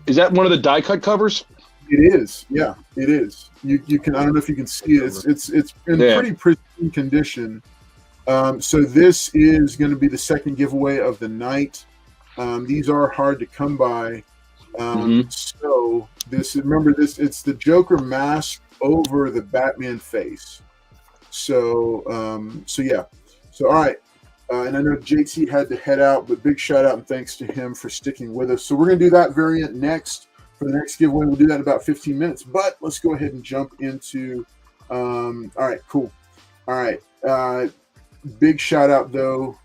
Is that one of the die cut covers? It is. Yeah, it is. You can. I don't know if you can see it. It's in pretty pristine condition. So this is going to be the second giveaway of the night. These are hard to come by. So it's the Joker mask over the Batman face. So yeah. So all right. And I know JT had to head out, but big shout out and thanks to him for sticking with us. So we're going to do that variant next for the next giveaway. We'll do that in about 15 minutes, but let's go ahead and jump into, all right, cool. All right. Big shout out though.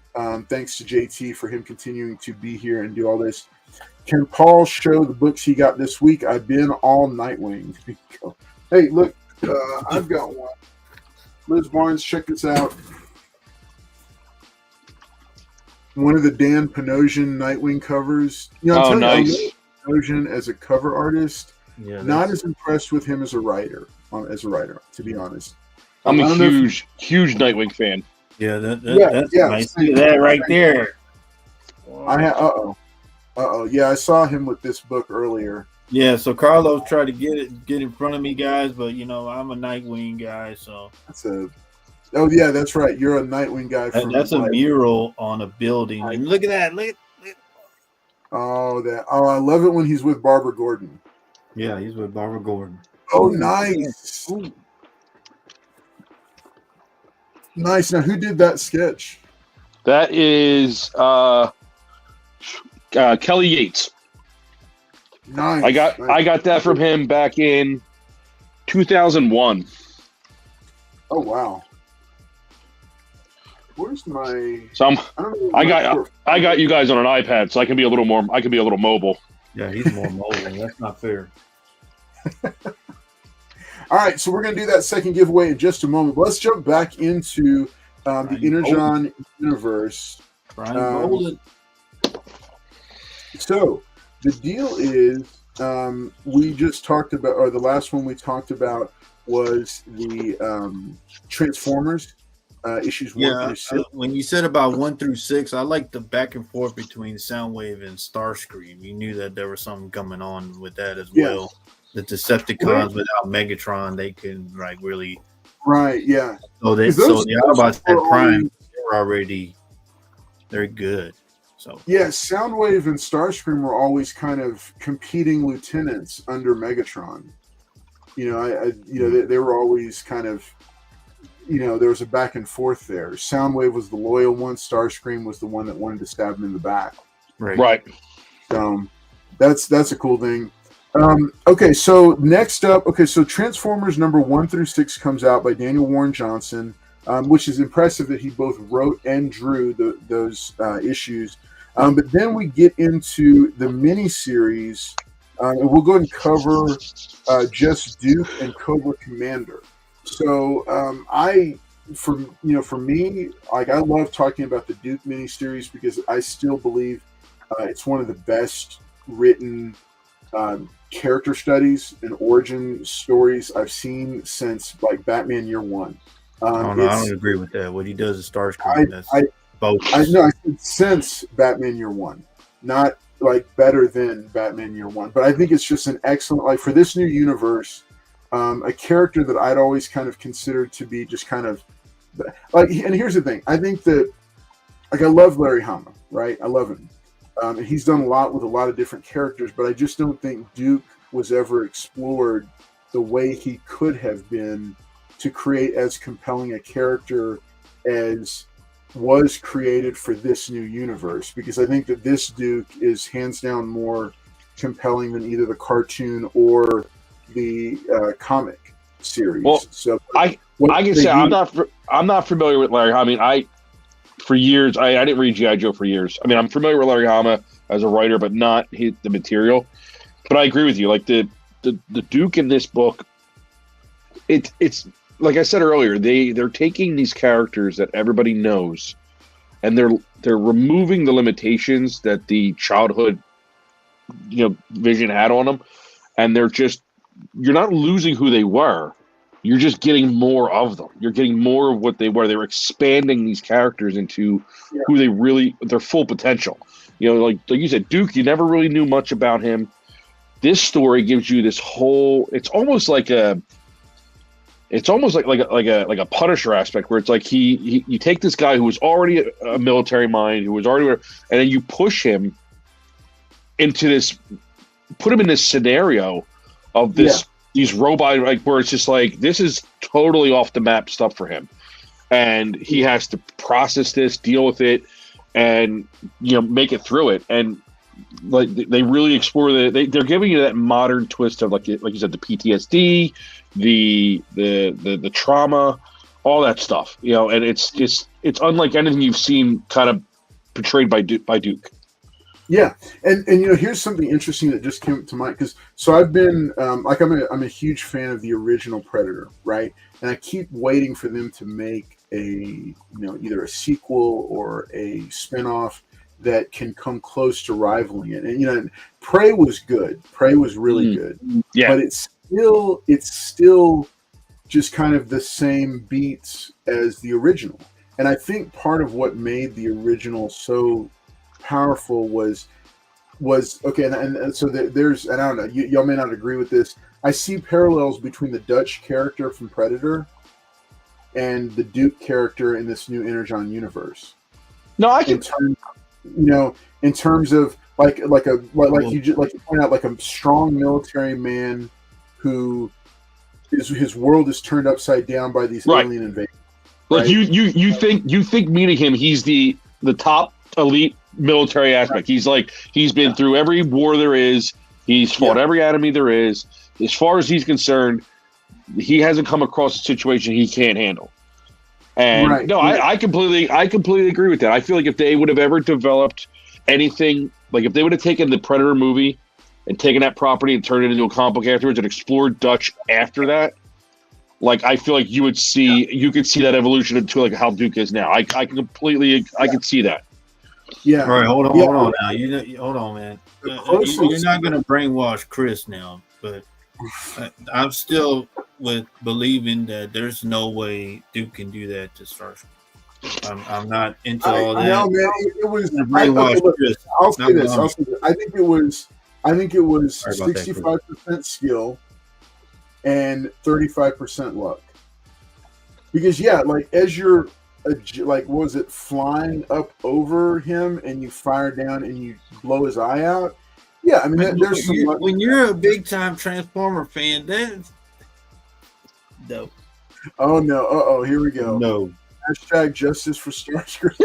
Thanks to JT for him continuing to be here and do all this. Can Paul show the books he got this week? I've been all Nightwing. Hey, look, I've got one. Liz Barnes, check this out. One of the Dan Panosian Nightwing covers. I'm nice. Panosian as a cover artist, not as impressed with him as a writer. To be honest, I'm a huge Nightwing fan. Yeah, that's nice. See that right there. Yeah, I saw him with this book earlier. Yeah, so Carlos tried to get in front of me, guys, but I'm a Nightwing guy, so Oh yeah, that's right. You're a Nightwing guy. That's a mural on a building. And look at that. Look. Oh, I love it when he's with Barbara Gordon. Yeah, he's with Barbara Gordon. Oh, nice. Ooh. Nice. Now, who did that sketch? That is Kelly Yates. Nice. I got that from him back in 2001. Oh wow. Where's my? So I got you guys on an iPad, so I can be a little mobile. Yeah, he's more mobile. That's not fair. All right, so we're going to do that second giveaway in just a moment. But let's jump back into the Energon Universe. Brian Bolden. So the deal is, we just talked about, or the last one we talked about was the Transformers issues 1 through 6. When you said about 1 through 6, I like the back and forth between Soundwave and Starscream. You knew that there was something coming on with that as well. The Decepticons without Megatron, they can like really yeah. So the Autobots had Prime, they're good. So Soundwave and Starscream were always kind of competing lieutenants under Megatron. You know, they were always kind of, you know, there was a back and forth there. Soundwave was the loyal one. Starscream was the one that wanted to stab him in the back. Right. That's a cool thing. Okay, so next up, so Transformers number 1 through 6 comes out by Daniel Warren Johnson, which is impressive that he both wrote and drew those issues. But then we get into the miniseries, and we'll go ahead and cover just Duke and Cobra Commander. So for me, like, I love talking about the Duke miniseries because I still believe it's one of the best written character studies and origin stories I've seen since like Batman Year One. I don't agree with that. What he does is Starscream. I said since Batman Year One, not like better than Batman Year One, but I think it's just an excellent, like, for this new universe, a character that I'd always kind of considered to be just kind of like. And here's the thing: I think that, like, I love Larry Hama, right? I love him. And he's done a lot with a lot of different characters, but I just don't think Duke was ever explored the way he could have been to create as compelling a character as was created for this new universe. Because I think that this Duke is hands down more compelling than either the cartoon or the comic series. Well, so I can say I'm not familiar with Larry. I mean, for years, I didn't read G.I. Joe for years. I mean, I'm familiar with Larry Hama as a writer, but not the material. But I agree with you. Like, the Duke in this book, it's like I said earlier, they're taking these characters that everybody knows, and they're removing the limitations that the childhood, vision had on them, and you're not losing who they were. You're just getting more of them. You're getting more of what they were. They were expanding these characters into who they really, their full potential. Like you said, Duke, you never really knew much about him. This story gives you this whole. It's almost like a Punisher aspect, where it's like you take this guy who was already a military mind, who was already, and then you push him into this, put him in this scenario of this. Yeah. These robot, like, where it's just like, this is totally off the map stuff for him, and he has to process this, deal with it, and make it through it. And like, they really explore they're giving you that modern twist of like you said, the PTSD, the trauma, all that stuff. And it's unlike anything you've seen kind of portrayed by Duke. Yeah, and here's something interesting that just came to mind, because I've been I'm a huge fan of the original Predator, right? And I keep waiting for them to make a either a sequel or a spinoff that can come close to rivaling it. And Prey was good, Prey was really good, but it's still just kind of the same beats as the original. And I think part of what made the original so powerful was okay, and so there's, and I don't know, y'all may not agree with this. I see parallels between the Dutch character from Predator and the Duke character in this new Energon universe. No, I can. In terms of like you point out, like a strong military man who his world is turned upside down by these alien invaders. Like, right? you think meeting him, he's the top elite military aspect. He's been through every war there is. He's fought every enemy there is. As far as he's concerned, he hasn't come across a situation he can't handle. And I completely agree with that. I feel like if they would have ever developed anything, like if they would have taken the Predator movie and taken that property and turned it into a comic book afterwards and explored Dutch after that, like I feel like you could see that evolution into like how Duke is now. I can completely I can see that. Yeah. All right, hold on now. Hold on, man. You're not going to brainwash Chris now, but I'm still with believing that there's no way Duke can do that to Starscream. I'm not into all that. No, man, it was. Chris. I'll say this. I think it was 65% skill and 35% luck. Because like as you're like, what was it, flying up over him and you fire down and you blow his eye out? Yeah, I mean, there's some luck. When you're a big time Transformer fan, that's dope. Oh no! Here we go. No. Hashtag justice for Starscream.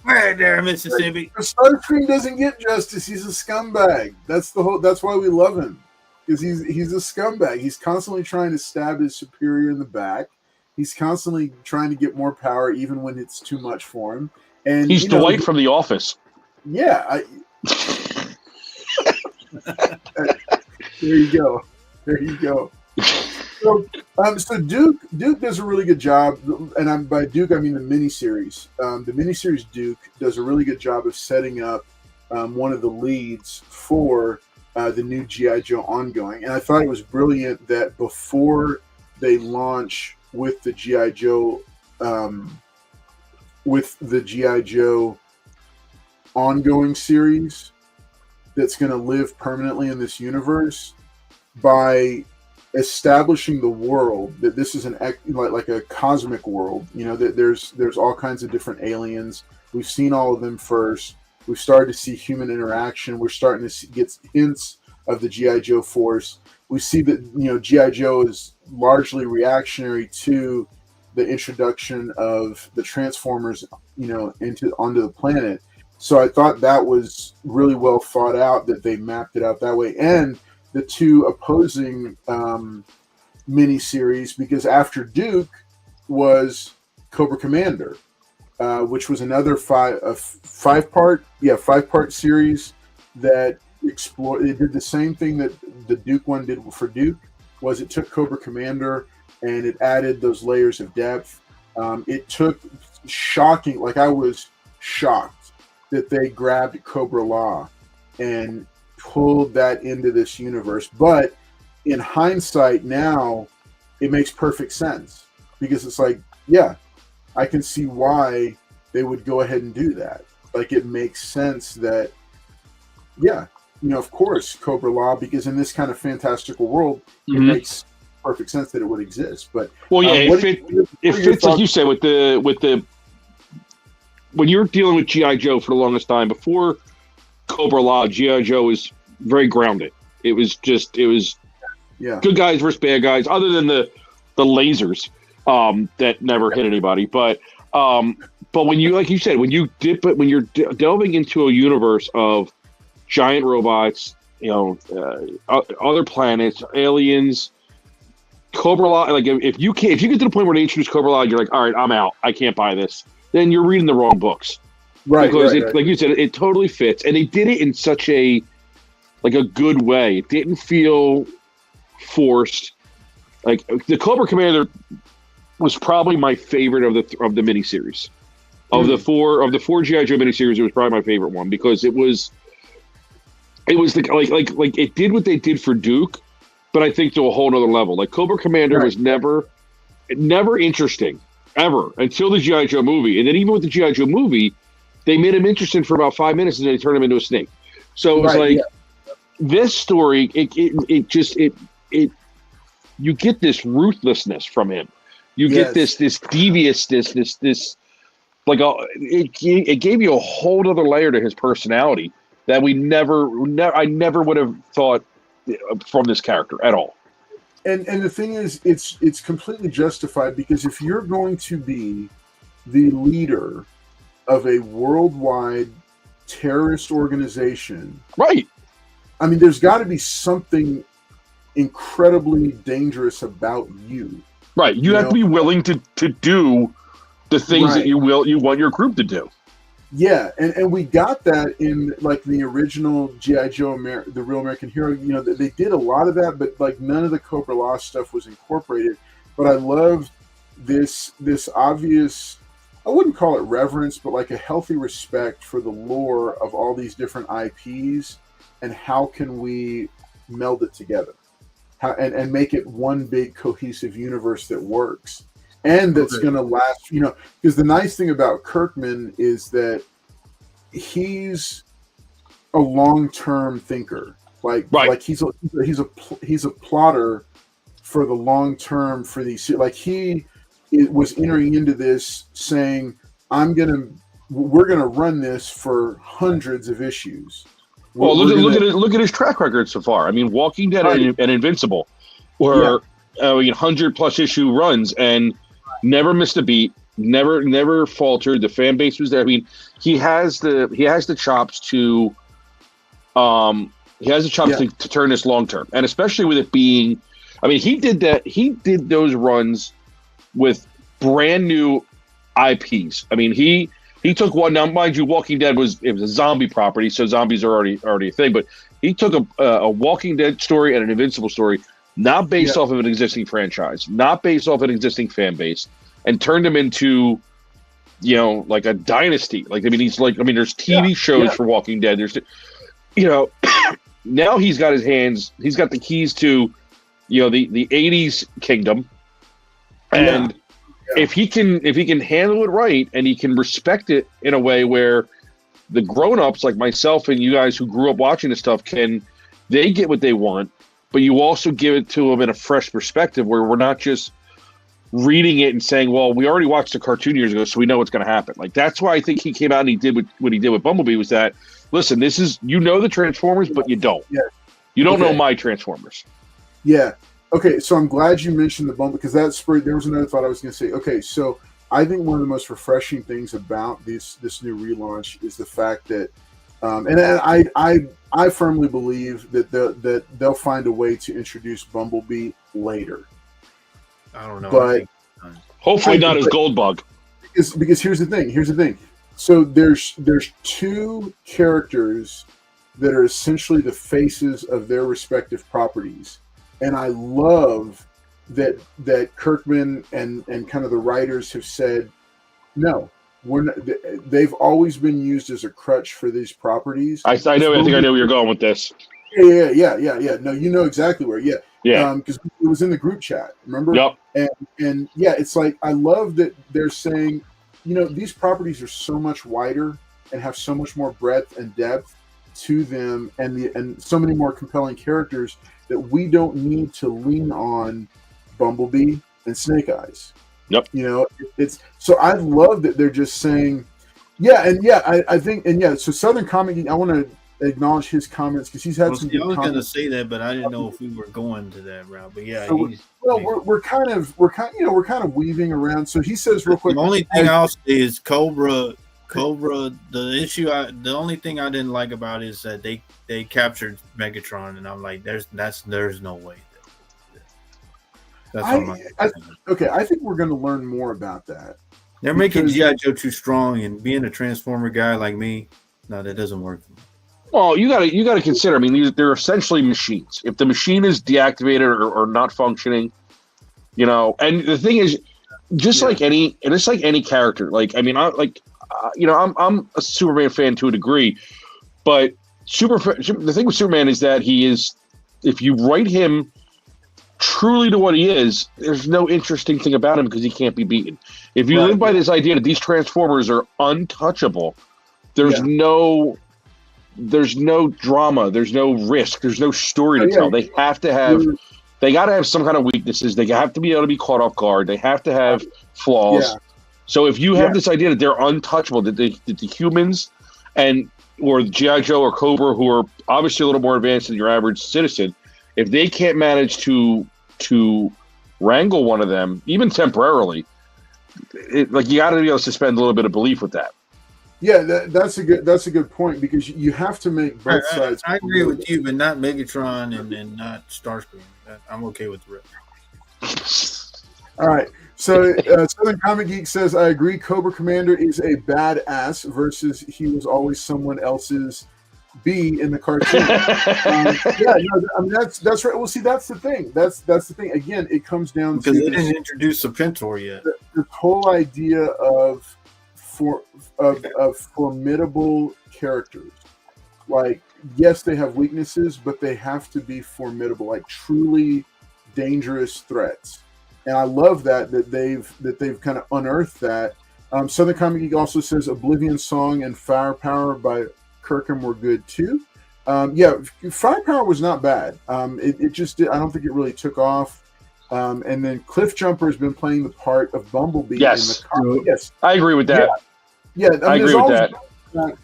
Right there, Mississippi. Starscream doesn't get justice. He's a scumbag. That's why we love him, because he's a scumbag. He's constantly trying to stab his superior in the back. He's constantly trying to get more power, even when it's too much for him. And he's Dwight from The Office. Yeah. There you go. So Duke does a really good job, and by Duke I mean the miniseries. The miniseries Duke does a really good job of setting up one of the leads for the new G.I. Joe ongoing, and I thought it was brilliant that before they launch with the G.I. Joe ongoing series that's going to live permanently in this universe, by establishing the world that this is like a cosmic world. That there's all kinds of different aliens. We've seen all of them first. We've started to see human interaction. We're starting to get hints of the G.I. Joe force. We see that G.I. Joe is largely reactionary to the introduction of the Transformers onto the planet. So I thought that was really well thought out, that they mapped it out that way. And the two opposing miniseries, because after Duke was Cobra Commander, which was another five-part series that explored. It did the same thing that the Duke one did for Duke. Was it took Cobra Commander and it added those layers of depth. It took shocking. Like, I was shocked that they grabbed Cobra Law and pulled that into this universe. But in hindsight now, it makes perfect sense, because it's like, yeah, I can see why they would go ahead and do that. Like, it makes sense that, yeah, of course, Cobra Law, because in this kind of fantastical world, it makes perfect sense that it would exist. But it fits, like you said, with the when you're dealing with G.I. Joe for the longest time before Cobra Law, G.I. Joe is very grounded. It was good guys versus bad guys, other than the lasers that never hit anybody. But when you, like you said, when you're delving into a universe of giant robots, other planets, aliens, Cobra Law, like if you get to the point where they introduce Cobra Law, you're like, all right, I'm out. I can't buy this. Then you're reading the wrong books. Right. Because like you said, it totally fits. And they did it in such a good way. It didn't feel forced. Like, the Cobra Commander was probably my favorite of the miniseries. Of the four G.I. Joe miniseries, it was probably my favorite one, because it was like it did what they did for Duke, but I think to a whole nother level. Like, Cobra Commander was never interesting, ever, until the G.I. Joe movie. And then even with the G.I. Joe movie, they made him interesting for about 5 minutes and then they turned him into a snake. So it was this story, you get this ruthlessness from him. You get this deviousness, this it gave you a whole other layer to his personality that I never would have thought from this character at all. And the thing is, it's completely justified, because if you're going to be the leader of a worldwide terrorist organization, right? I mean, there's got to be something incredibly dangerous about you, right? You have to be willing to do the things that you want your group to do. Yeah, and we got that in like the original G.I. Joe, the Real American Hero. You know, they did a lot of that, but like none of the Cobra Law stuff was incorporated. But I loved this obvious, I wouldn't call it reverence, but like a healthy respect for the lore of all these different IPs, and how can we meld it together, and make it one big cohesive universe that works. And that's going to last, you know, because the nice thing about Kirkman is that he's a long-term thinker. Like he's a plotter for the long term for these. Like he was entering into this saying, we're gonna run this for hundreds of issues. Well, look at his track record so far. I mean, Walking Dead and Invincible were 100+ issue runs and never missed a beat, never faltered. The fan base was there. I mean, he has the chops to to turn this long term, and especially with it being, I mean, he did those runs with brand new IPs. I mean, he took one. Now, mind you, Walking Dead was a zombie property, so zombies are already a thing. But he took a Walking Dead story and an Invincible story, not based off of an existing franchise, not based off an existing fan base, and turned them into, you know, like a dynasty. Like, I mean, there's TV shows for Walking Dead. There's, you know, now he's got the keys to, you know, the 80s kingdom. And if he can handle it right, and he can respect it in a way where the grown-ups like myself and you guys who grew up watching this stuff they get what they want, but you also give it to them in a fresh perspective where we're not just reading it and saying, well, we already watched the cartoon years ago, so we know what's going to happen. Like, that's why I think he came out and he did what he did with Bumblebee, was that, listen, this is, you know, the Transformers, but you don't. Yeah. You don't know my Transformers. Yeah. Okay, so I'm glad you mentioned the Bumblebee, because there was another thought I was going to say. Okay, so I think one of the most refreshing things about this new relaunch is the fact that, and I firmly believe that they'll find a way to introduce Bumblebee later. I don't know, but hopefully not as Goldbug. Because here's the thing. So there's two characters that are essentially the faces of their respective properties. And I love that Kirkman and kind of the writers have said, no, we're not, they've always been used as a crutch for these properties. I think I know where you're going with this. Yeah. No, you know exactly where. Yeah. Because it was in the group chat, remember? Yep. And yeah, it's like, I love that they're saying, you know, these properties are so much wider and have so much more breadth and depth to them, and so many more compelling characters, that we don't need to lean on Bumblebee and Snake Eyes. Yep. You know, it's so I love that they're just saying, I think, so Southern Comic, I want to acknowledge his comments, because he's had some good comments. I was going to say that, but I didn't know if we were going to that route. But yeah, so we're kind of weaving around. So he says real quick. The only thing I'll say is Cobra. The only thing I didn't like about it is that they captured Megatron, and I'm like, there's no way. I think we're going to learn more about that. They're making G.I. Joe too strong, and being a Transformer guy like me, no, that doesn't work for me. Well, you got to consider. I mean, they're essentially machines. If the machine is deactivated or not functioning, you know. And the thing is, just like any character. Like, I mean, I'm a Superman fan to a degree, but the thing with Superman is that he is, if you write him truly to what he is, there's no interesting thing about him because he can't be beaten. If you live by this idea that these Transformers are untouchable, there's no drama, there's no risk, there's no story to tell. They have to have, they got to have some kind of weaknesses. They have to be able to be caught off guard. They have to have flaws. Yeah. So if you have this idea that they're untouchable, that the humans or G.I. Joe or Cobra, who are obviously a little more advanced than your average citizen, if they can't manage to wrangle one of them, even temporarily, you got to be able to suspend a little bit of belief with that. Yeah, that's a good point, because you have to make both sides. I agree with you, but not Megatron and not Starscream. I'm okay with the rest. All right. So Southern Comic Geek says, I agree, Cobra Commander is a badass versus he was always someone else's B in the cartoon. I mean that's right. Well, see, that's the thing. That's the thing. Again, it comes down because to they didn't introduce Serpentor yet. The whole idea of formidable characters. Like, yes, they have weaknesses, but they have to be formidable, like truly dangerous threats. And I love that they've kind of unearthed that. Southern Comic Geek also says Oblivion Song and Firepower by Kirkham were good too. Firepower was not bad. It just I don't think it really took off. And then Cliff Jumper has been playing the part of Bumblebee. Yes. In the comic. Yes, I agree with that. Yeah, I agree with that.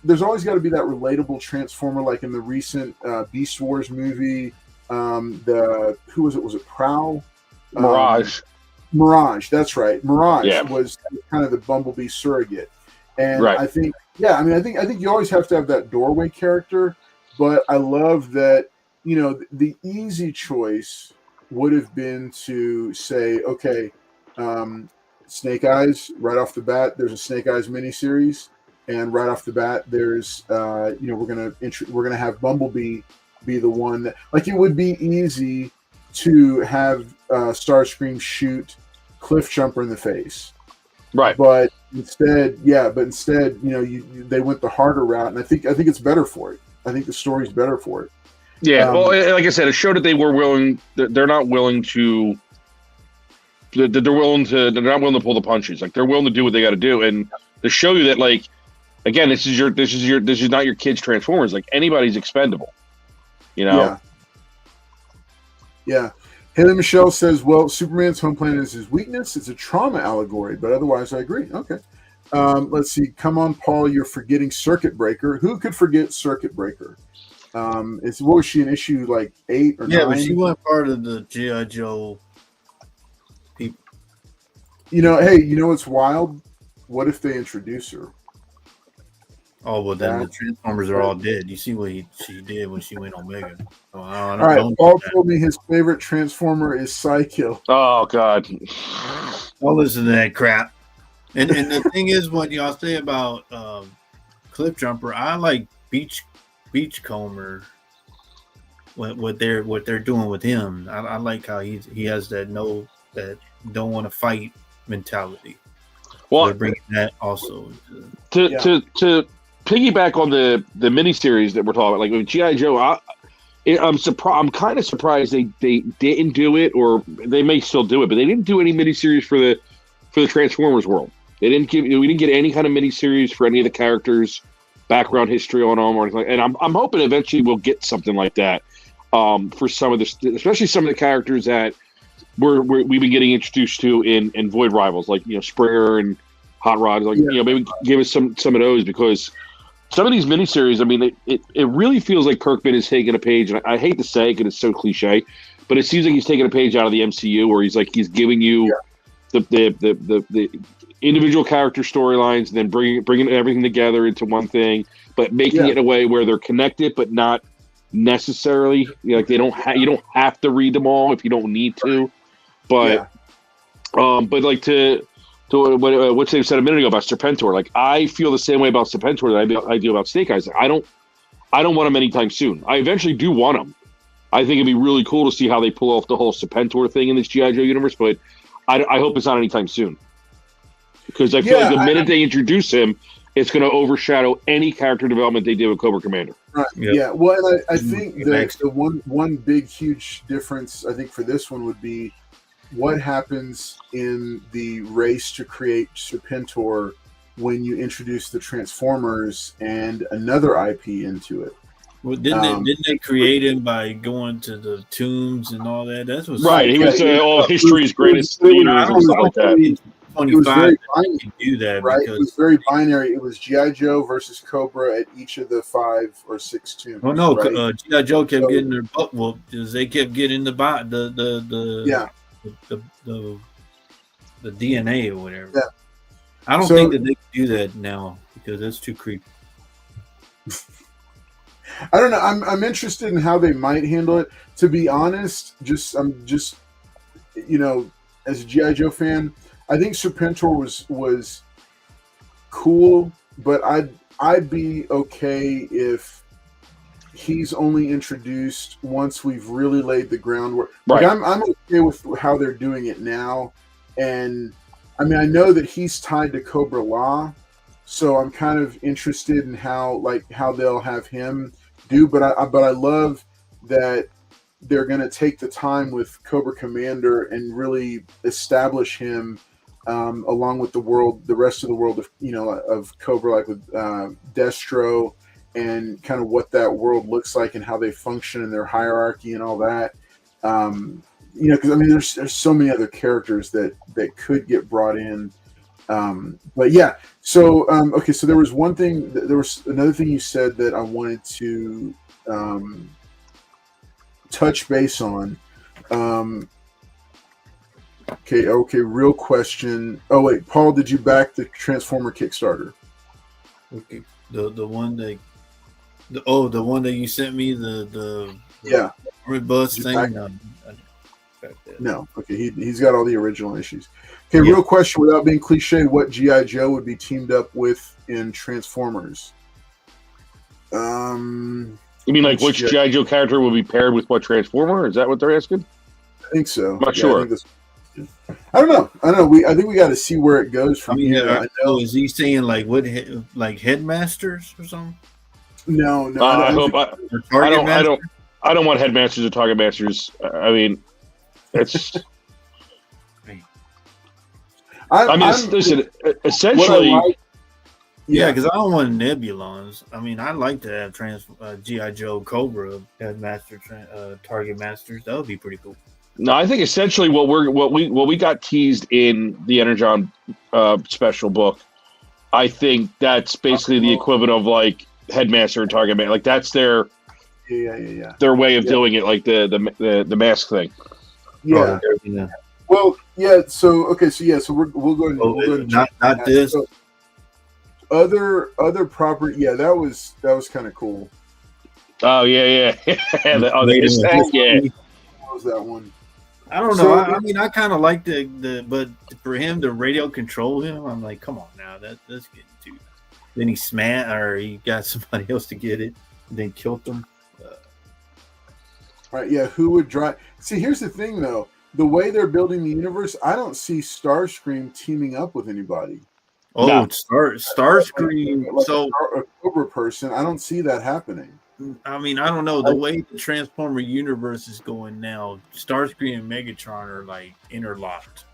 There's always got to be that relatable Transformer, like in the recent Beast Wars movie. Who was it? Was it Prowl? Mirage, that's right. Mirage was kind of the Bumblebee surrogate, and right. I think you always have to have that doorway character. But I love that the easy choice would have been to say, okay, Snake Eyes right off the bat. There's a Snake Eyes miniseries, and right off the bat, there's we're gonna have Bumblebee be the one that, like, it would be easy to have Starscream shoot Cliff Jumper in the face, right? But instead, they went the harder route, and I think it's better for it. I think the story's better for it. Yeah, well, like I said, it showed that they were willing. They're not willing to. They're not willing to pull the punches. Like, they're willing to do what they got to do, and to show you that, like, again, this is not your kids' Transformers. Like, anybody's expendable. Yeah. Haley Michelle says, well, Superman's home planet is his weakness. It's a trauma allegory, but otherwise I agree. Okay. Let's see. Come on, Paul, you're forgetting Circuit Breaker. Who could forget Circuit Breaker? What was she in issue, like 8 or 9? Yeah, but she wasn't part of the G.I. Joe people. Hey, what's wild? What if they introduce her? Oh, well, then the Transformers are all dead. You see what she did when she went Omega. All right, Paul told me his favorite Transformer is Psykill. Oh, God. I'll listen to that crap. And the thing is, what y'all say about Cliff Jumper, I like Beachcomber. What they're doing with him, I like how he has that don't want to fight mentality. Well, so they're bringing that also to piggyback on the miniseries that we're talking about, like with G.I. Joe. I'm kind of surprised they didn't do it, or they may still do it, but they didn't do any miniseries for the Transformers world. We didn't get any kind of miniseries for any of the characters, background history on them, or anything. And I'm hoping eventually we'll get something like that for some of the, especially some of the characters that we've been getting introduced to in Void Rivals, like Sprayer and Hot Rod. Like maybe give us some of those, because some of these miniseries, I mean, it really feels like Kirkman is taking a page, and I hate to say it because it's so cliche, but it seems like he's taking a page out of the MCU, where he's giving you the individual character storylines, and then bringing everything together into one thing, but making it in a way where they're connected, but not necessarily like you don't have to read them all if you don't need to, but like to what they said a minute ago about Serpentor, like I feel the same way about Serpentor that I do about Snake Eyes. I don't want him anytime soon. I eventually do want him. I think it'd be really cool to see how they pull off the whole Serpentor thing in this G.I. Joe universe, but I hope it's not anytime soon, because I feel like the minute they introduce him, it's going to overshadow any character development they did with Cobra Commander. Right. Yep. Yeah. Well, and I think that the one big huge difference I think for this one would be what happens in the race to create Serpentor when you introduce the Transformers and another IP into it. Well, didn't they create him by going to the tombs and all that? That's what's right. He was all history's greatest leaders and stuff like that. It was very binary. Do that, right? It was very binary. It was G.I. Joe versus Cobra at each of the 5 or 6 tombs. Oh no, right? G.I. Joe kept getting their butt whooped because they kept getting the DNA or whatever. Yeah. I don't think that they can do that now because that's too creepy. I don't know. I'm interested in how they might handle it. To be honest, I'm just as a G.I. Joe fan, I think Serpentor was cool, but I'd be okay if he's only introduced once we've really laid the groundwork. Right. Like I'm okay with how they're doing it now, and I mean I know that he's tied to Cobra Law, so I'm kind of interested in how they'll have him do. But I love that they're going to take the time with Cobra Commander and really establish him along with the rest of the world of Cobra, like with Destro, and kind of what that world looks like and how they function in their hierarchy and all that. Because I mean, there's so many other characters that could get brought in. But yeah, so okay, so there was another thing you said that I wanted to touch base on. Okay, real question. Oh wait, Paul, did you back the Transformer Kickstarter? Okay, the one that the one that you sent me the bus thing. No. Okay, he's got all the original issues. Okay, real question, without being cliche, what G.I. Joe would be teamed up with in Transformers? You mean like which G.I. Joe character would be paired with what Transformer? Is that what they're asking? I think so. I'm not sure. I don't know. I think we got to see where it goes from here. I know. Is he saying like headmasters or something? No. I don't want headmasters or target masters. I mean, it's. Listen. Essentially, yeah, because I don't want Nebulons. I mean, I like to have GI Joe Cobra headmaster target masters. That would be pretty cool. No, I think essentially what we got teased in the Energon special book. I think that's basically the equivalent of like headmaster and target man. Like that's their way of doing it, like the mask thing. Yeah. Well, yeah. So okay. So we'll go ahead. Not this. So, other property. Yeah, that was kind of cool. Oh yeah. What was that one? I don't know. I mean, I kind of like but for him to radio control him, I'm like, come on now, that's getting too. Then he got somebody else to get it, and then killed them. All right, yeah. Who would drive? See, here's the thing, though. The way they're building the universe, I don't see Starscream teaming up with anybody. Oh, no. Starscream. Like a Cobra person, I don't see that happening. I mean, I don't know. The way the Transformer universe is going now, Starscream and Megatron are like interlocked.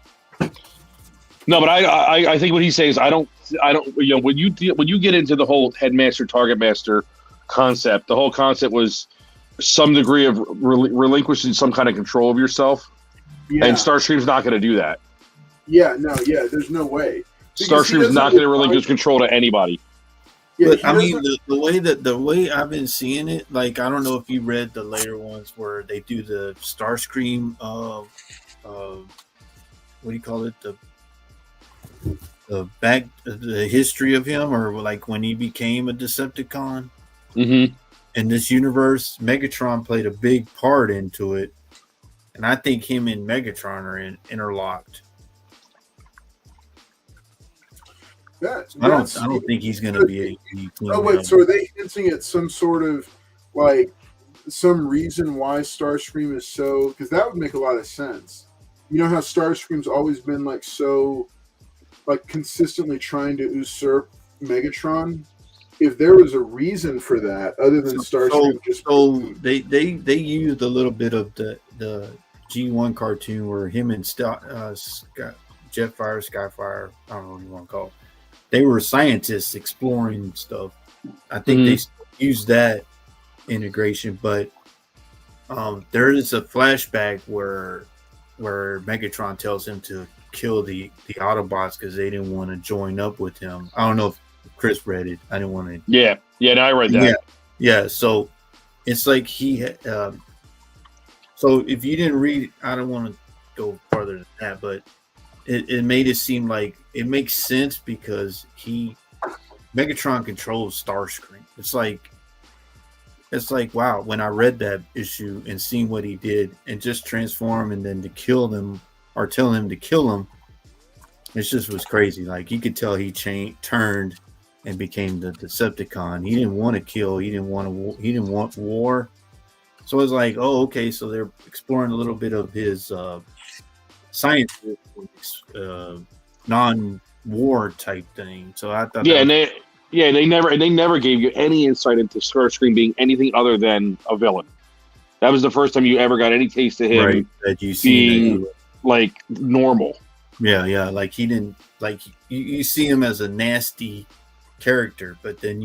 No, but I think what he's saying is I don't when you get into the whole headmaster target master concept, the whole concept was some degree of relinquishing some kind of control of yourself, and Starscream's not going to do that. Yeah, there's no way. Starscream's not going to relinquish control to anybody. Yeah, but I mean, the way I've been seeing it, like I don't know if you read the later ones where they do the Starscream, what do you call it, the history of him, or like when he became a Decepticon. Mm-hmm. In this universe, Megatron played a big part into it, and I think him and Megatron are interlocked. I don't think he's going to be a. Oh wait, so are they hinting at some sort of like some reason why Starscream is so? Because that would make a lot of sense. You know how Starscream's always been like so, like consistently trying to usurp Megatron. If there was a reason for that, other than Starscream, they used a little bit of the G1 cartoon where him and Jetfire, Skyfire, I don't know what you want to call it. They were scientists exploring stuff. I think they used that integration, but there is a flashback where Megatron tells him to kill the Autobots because they didn't want to join up with him. I don't know if Chris read it. I didn't want to. Yeah, no, I read that. Yeah. So it's like he. So if you didn't read, I don't want to go further than that, but it made it seem like it makes sense because Megatron controls Starscream. It's like wow. When I read that issue and seeing what he did and just transform and then to kill them or tell him to kill him, It just was crazy. Like you could tell he turned and became the Decepticon. He didn't want to kill. He didn't want war. So it's like, oh, okay. So they're exploring a little bit of his science, non-war type thing. So I thought, they never gave you any insight into Starscream being anything other than a villain. That was the first time you ever got any taste of him right, that you see being like normal. Yeah, like he didn't like you see him as a nasty character, but then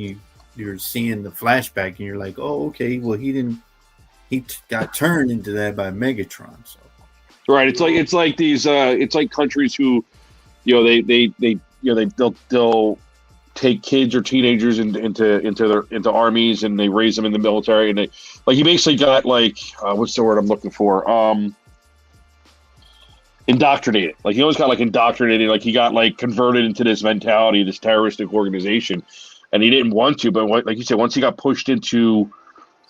you're seeing the flashback and you're like, oh, okay, well he got turned into that by Megatron. So right, it's like these it's like countries who, they'll take kids or teenagers into armies and they raise them in the military, and they like he basically got like what's the word I'm looking for? Indoctrinated. Like he always got like indoctrinated, like he got like converted into this mentality, this terroristic organization, and he didn't want to, but like you said, once he got pushed into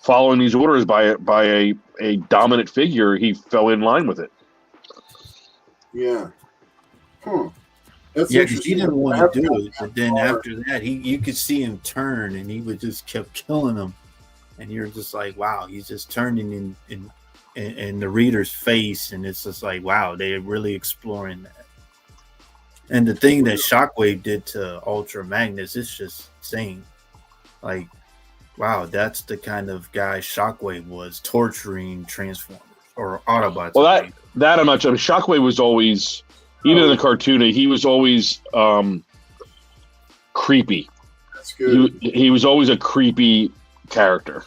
following these orders by a dominant figure, he fell in line with it. Yeah. Huh. That's yeah, because interesting. he didn't want to do it, but then after that, you could see him turn, and he would just kept killing them, and you're just like, wow, he's just turning in the reader's face, and it's just like, wow, they're really exploring that. And the thing that Shockwave did to Ultra Magnus is just insane. Like, wow, that's the kind of guy Shockwave was, torturing Transformers or Autobots. Well, that I'm not sure. Shockwave was always, even in the cartoon, he was always creepy. That's good. He was always a creepy character.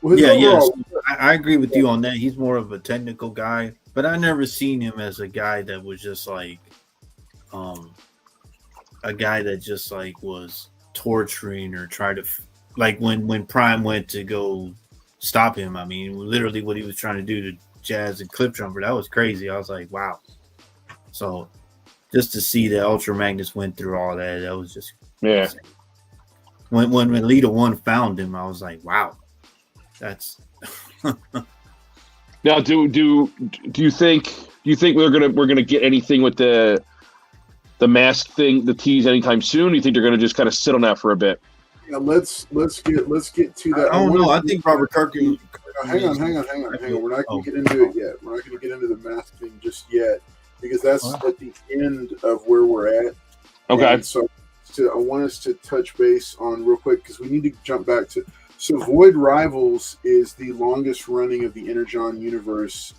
Well, yes, I agree with you on that. He's more of a technical guy, but I never seen him as a guy that was just like, a guy that just like was torturing or tried to, like when Prime went to go stop him. I mean, literally what he was trying to do to Jazz and Clip Jumper, that was crazy. I was like, wow. So just to see that Ultra Magnus went through all that was just insane. When Lita 1 found him, I was like, wow. That's now. Do you think we're gonna get anything with the mask thing, the tease anytime soon? Do you think they're gonna just kind of sit on that for a bit? Yeah, let's get to that. I don't know. I think Robert Kirkman. Hang on. We're not going to get into it yet. We're not going to get into the mask thing just yet because that's at the end of where we're at. Okay. And so I want us to touch base on real quick because we need to jump back to. So Void Rivals is the longest running of the Energon Universe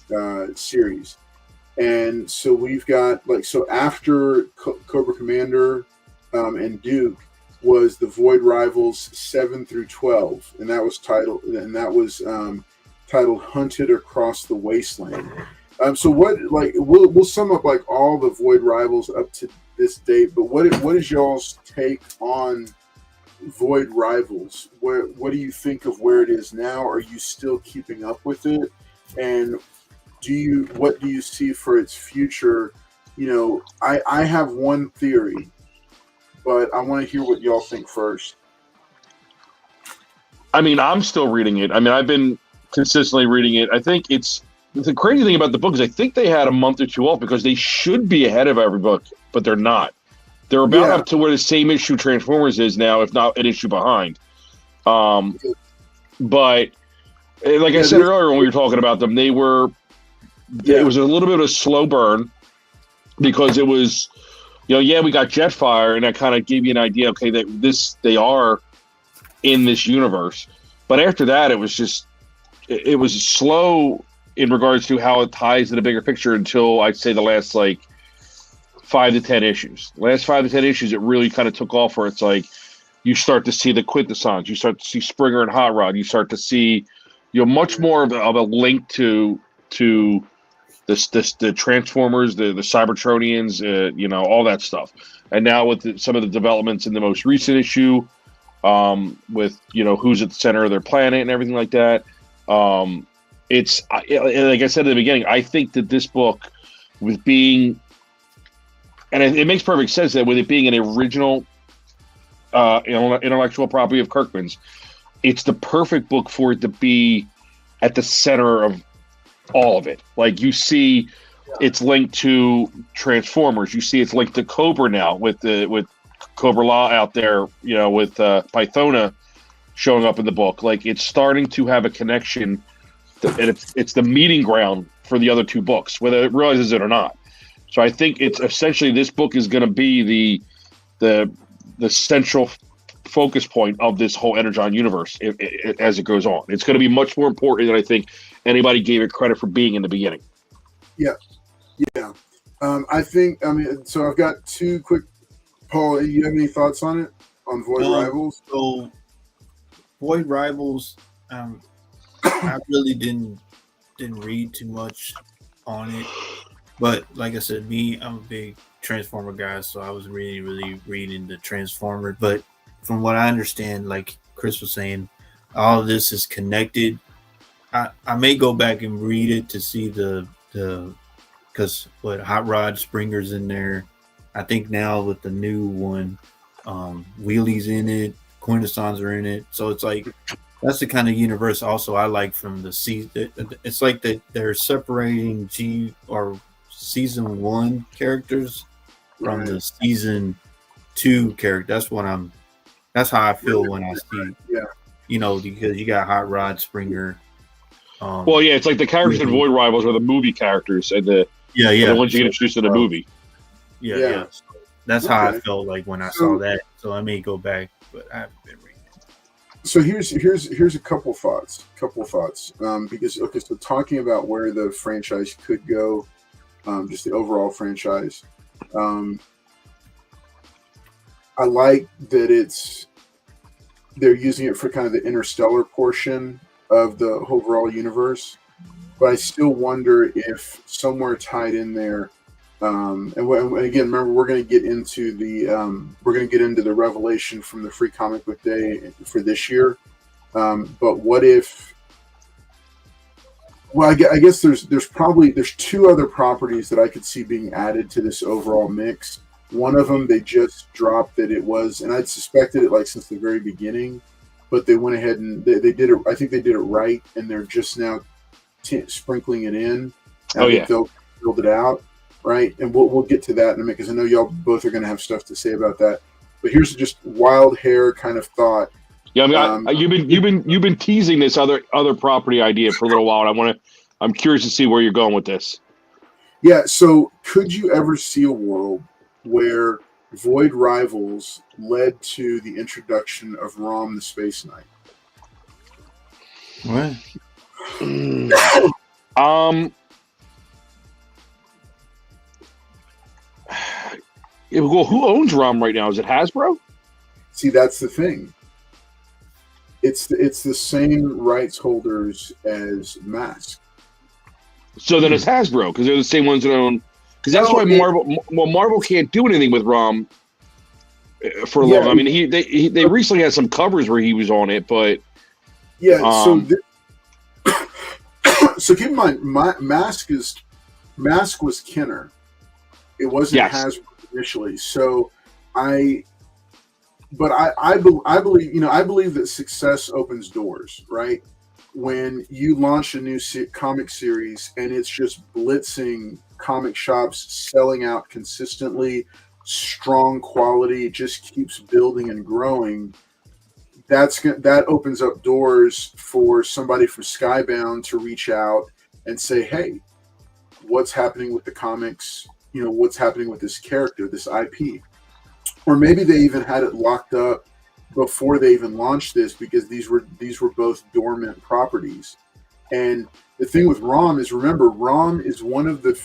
series. And so we've got after Cobra Commander and Duke was the Void Rivals 7 through 12. And that was titled Hunted Across the Wasteland. So what we'll sum up like all the Void Rivals up to this date, but what is y'all's take on Void Rivals? What do you think of where it is now? Are you still keeping up with it? And what do you see for its future? I have one theory, but I want to hear what y'all think first. I mean, I'm still reading it. I mean, I've been consistently reading it. I think the crazy thing about the book is I think they had a month or two off because they should be ahead of every book, but they're not. They're about up to where the same issue Transformers is now, if not an issue behind. But like I said earlier when we were talking about them, it was a little bit of a slow burn because it was, we got Jetfire, and that kind of gave you an idea, okay, that they are in this universe. But after that, it was just, it was slow in regards to how it ties to the bigger picture until I'd say the last 5 to 10 issues. The last 5 to 10 issues, it really kind of took off where it's like you start to see the quintessence, you start to see Springer and Hot Rod, you start to see much more of a link to the Transformers, the Cybertronians, all that stuff. And now with some of the developments in the most recent issue, with who's at the center of their planet and everything like that, it's like I said at the beginning, I think that this book, with being, and it makes perfect sense that with it being an original intellectual property of Kirkman's, it's the perfect book for it to be at the center of all of it. Like you see it's linked to Transformers. You see, it's linked to Cobra now with Cobra Law out there. You know, with Pythona showing up in the book. Like it's starting to have a connection, and it's the meeting ground for the other two books, whether it realizes it or not. So I think it's essentially this book is going to be the central focus point of this whole Energon universe as it goes on. It's going to be much more important than I think anybody gave it credit for being in the beginning. Yeah. So I've got two quick. Paul, you have any thoughts on it, on Void Rivals? So Void Rivals, I really didn't read too much on it, but like I said, I'm a big Transformer guy, so I was really reading the Transformer. But from what I understand, like Chris was saying, all of this is connected. I may go back and read it to see because Hot Rod Springer's in there. I think now with the new one, Wheelie's in it, Quintessons are in it. So it's like that's the kind of universe also I like from the season. It's like that they're separating season 1 characters from the season 2 character. That's how I feel when I see it. Yeah. You know, because you got Hot Rod Springer. It's like the characters in Void Rivals are the movie characters and the ones you get introduced in the movie. Yeah. So that's how I felt like when I saw that. So I may go back, but I haven't been reading it. So here's a couple thoughts. Because so talking about where the franchise could go, just the overall franchise. I like that they're using it for kind of the interstellar portion of the overall universe, but I still wonder if somewhere tied in there, and again, remember we're going to get into the revelation from the Free Comic Book Day for this year, but what if? Well, I guess there's two other properties that I could see being added to this overall mix. One of them they just dropped that it was, and I'd suspected it like since the very beginning, but they went ahead and they did it. I think they did it right, and they're just now sprinkling it in. They'll build it out, right? And we'll get to that in a minute because I know y'all both are going to have stuff to say about that. But here's just wild hair kind of thought. Yeah, I mean, you've been teasing this other property idea for a little while, and I'm curious to see where you're going with this. Yeah. So, could you ever see a world where Void Rivals led to the introduction of Rom the Space Knight? What? Well, who owns Rom right now? Is it Hasbro? See, that's the thing. It's the same rights holders as Mask. So then it's Hasbro because they're the same ones that own. Because that's why Marvel can't do anything with Rom for long. I mean, they recently had some covers where he was on it, but so keep in mind, Mask was Kenner. It wasn't Hasbro initially. So I believe that success opens doors, right? When you launch a new comic series and it's just blitzing comic shops, selling out consistently, strong quality, just keeps building and growing, that opens up doors for somebody from Skybound to reach out and say, hey, what's happening with the comics? You know, what's happening with this character, this IP? Or maybe they even had it locked up before they even launched this because these were both dormant properties. And the thing with Rom is, remember, Rom is one of the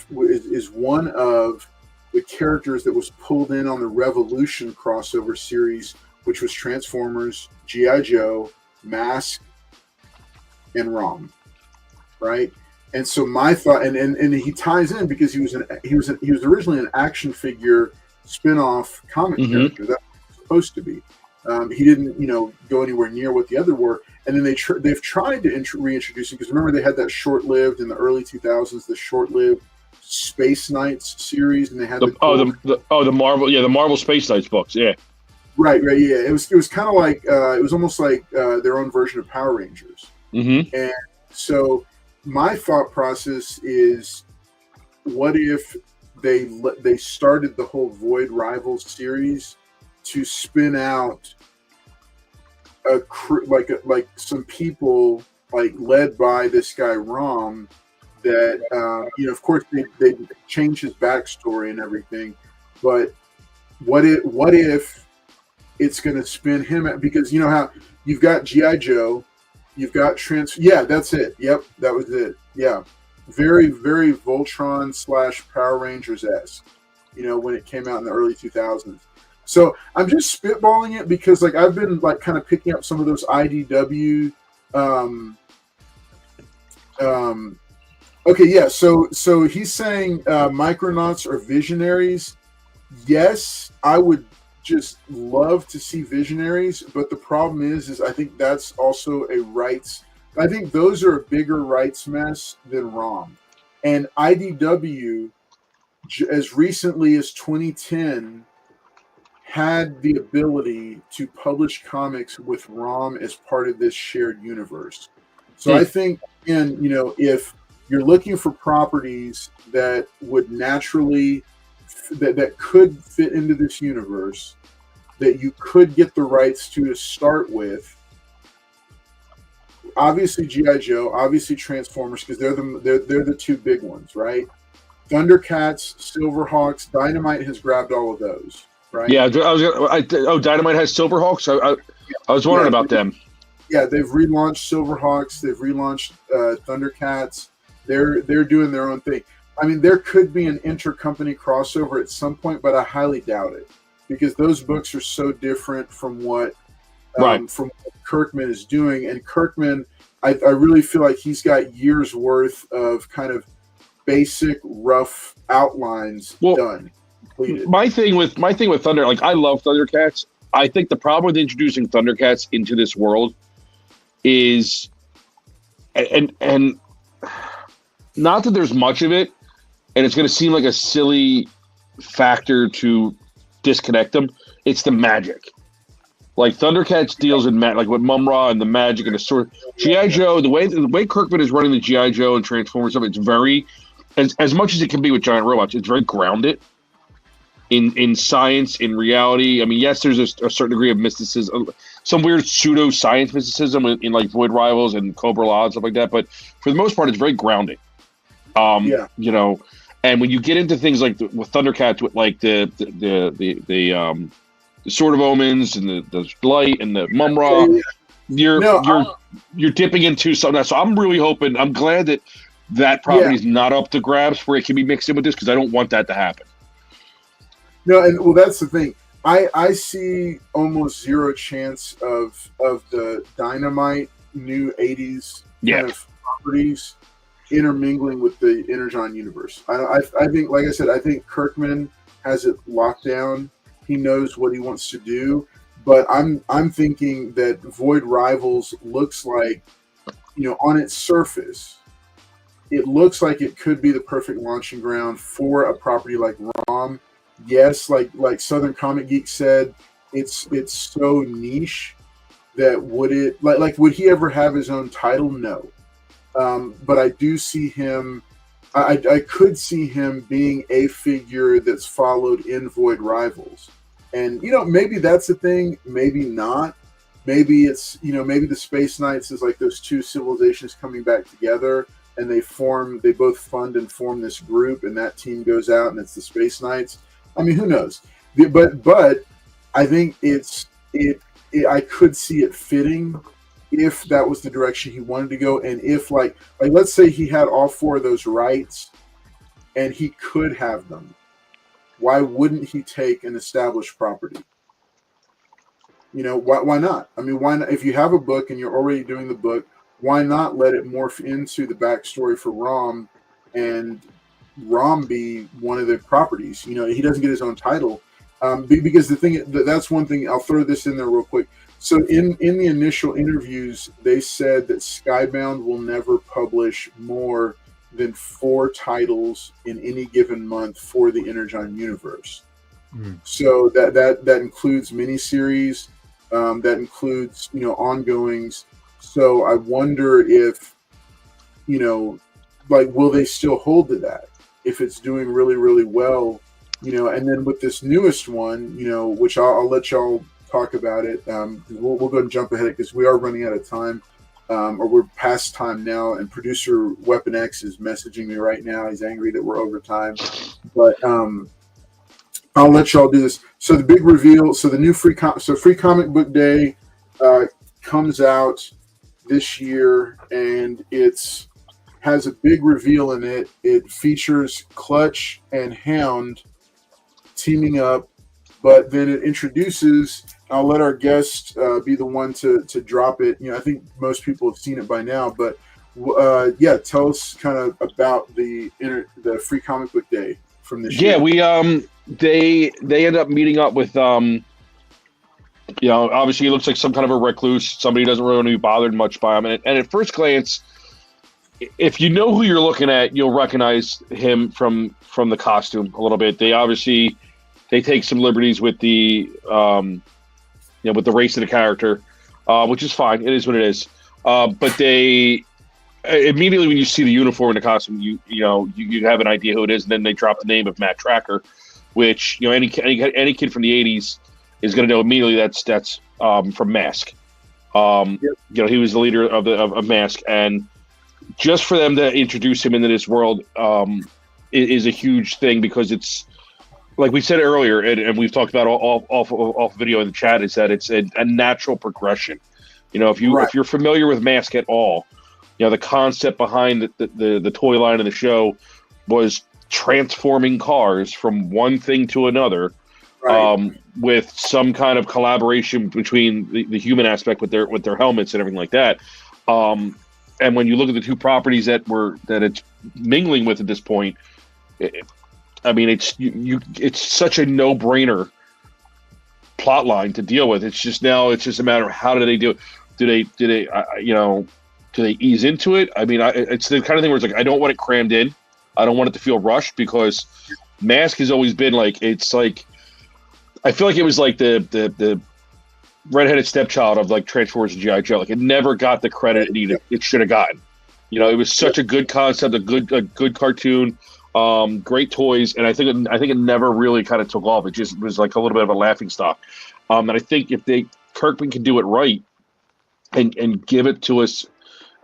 characters that was pulled in on the Revolution crossover series, which was Transformers, G.I. Joe, Mask, and Rom, right? And so my thought, and he ties in because he was originally an action figure spin-off comic character. That was supposed to be. He didn't, go anywhere near what the other were. And then they've tried to reintroduce him because remember they had that short-lived in the early 2000s, the short-lived Space Knights series, and they had the Marvel Space Knights books, yeah. Right, yeah. It was kind of like it was almost like their own version of Power Rangers. Mm-hmm. And so my thought process is, if they started the whole Void Rivals series to spin out a crew, like some people like led by this guy Rom that of course they changed his backstory and everything, but what if it's going to spin him out, because you know how you've got G.I. Joe, you've got yeah, that's it, yep, that was it, yeah, very very Voltron / Power Rangers-esque, when it came out in the early 2000s. So I'm just spitballing it because like I've been like kind of picking up some of those IDW. Okay, yeah. So he's saying Micronauts are visionaries. Yes, I would just love to see visionaries, but the problem is I think that's also a rights. I think those are a bigger rights mess than ROM, and IDW as recently as 2010. Had the ability to publish comics with ROM as part of this shared universe. So I think, again, if you're looking for properties that would naturally, that could fit into this universe, that you could get the rights to start with, obviously G.I. Joe, obviously Transformers, because they're the two big ones, right? Thundercats, Silverhawks, Dynamite has grabbed all of those. Right? Yeah, Dynamite has Silverhawks. I was wondering about them. Yeah, they've relaunched Silverhawks. They've relaunched Thundercats. They're doing their own thing. I mean, there could be an intercompany crossover at some point, but I highly doubt it because those books are so different from what from what Kirkman is doing. And Kirkman, I really feel like he's got years worth of kind of basic rough outlines done. My thing with Thunder, like I love Thundercats. I think the problem with introducing Thundercats into this world is, and not that there's much of it, and it's going to seem like a silly factor to disconnect them. It's the magic. Like Thundercats deals in like with Mum-Ra and the magic and the sword. G.I. Joe, the way Kirkman is running the G.I. Joe and Transformers stuff, it's very, as much as it can be with giant robots, it's very grounded. In science, in reality. I mean, yes, there's a certain degree of mysticism, some weird pseudo-science mysticism in like Void Rivals and Cobra Law and stuff like that. But for the most part, it's very grounded. And when you get into things like with Thundercats, with like the Sword of Omens and the Light and the Mum-Ra, you're dipping into some of that. So I'm really hoping. I'm glad that property is not up to grabs where it can be mixed in with this because I don't want that to happen. No, and well, that's the thing. I see almost zero chance of the Dynamite new 80s kind of properties intermingling with the Energon Universe. I think, like I said, I think Kirkman has it locked down. He knows what he wants to do, but I'm thinking that Void Rivals looks like, on its surface, it looks like it could be the perfect launching ground for a property like ROM. Yes, like Southern Comic Geek said, it's so niche that would he ever have his own title? No. But I do see him. I could see him being a figure that's followed in Void Rivals, and maybe that's a thing, maybe not. Maybe it's maybe the Space Knights is like those two civilizations coming back together, and they both fund and form this group, and that team goes out, and it's the Space Knights. I mean, who knows? But I think I could see it fitting if that was the direction he wanted to go, and if like let's say he had all four of those rights, and he could have them. Why wouldn't he take an established property? Why not? I mean, why not? If you have a book and you're already doing the book, why not let it morph into the backstory for ROM and ROM be one of the properties? He doesn't get his own title because that's one thing. I'll throw this in there real quick. So in the initial interviews, they said that Skybound will never publish more than 4 titles in any given month for the Energon Universe. So that includes miniseries, that includes ongoings. So I wonder if will they still hold to that? if it's doing really, really well, and then with this newest one, which I'll let y'all talk about it. We'll go ahead and jump ahead because we are running out of time, or we're past time now. And producer Weapon X is messaging me right now. He's angry that we're over time, but I'll let y'all do this. So the big reveal. So the new free comic book day comes out this year, and has a big reveal in it. It features Clutch and Hound teaming up, but then it introduces. I'll let our guest be the one to drop it. I think most people have seen it by now, but tell us kind of about the free comic book day from this year. Yeah, we they end up meeting up with obviously he looks like some kind of a recluse, somebody who doesn't really want to be bothered much by him, and at first glance, if you know who you're looking at, you'll recognize him from the costume a little bit. They take some liberties with the with the race of the character, which is fine. It is what it is. But they immediately, when you see the uniform and the costume, you have an idea who it is, and then they drop the name of Matt Tracker, which any kid from the '80s is going to know immediately. That's from Mask. He was the leader of Mask, and just for them to introduce him into this world is a huge thing, because it's, like we said earlier, and we've talked about off video in the chat, is that it's a natural progression. If you're familiar with Mask at all, the concept behind the toy line of the show was transforming cars from one thing to another, with some kind of collaboration between the human aspect with their helmets and everything like that. And when you look at the two properties that it's mingling with at this point, it's such a no-brainer plot line to deal with. It's just a matter of how do they do it. Do they ease into it? It's the kind of thing where it's like, I don't want it crammed in. I don't want it to feel rushed, because Mask has always been like, it's like, I feel like it was like the redheaded stepchild of like Transformers and G.I. Joe. Like, it never got the credit it should have gotten. It was such a good concept, a good cartoon. Great toys, and I think it never really kind of took off. It just was like a little bit of a laughing stock. And I think if Kirkman can do it right and give it to us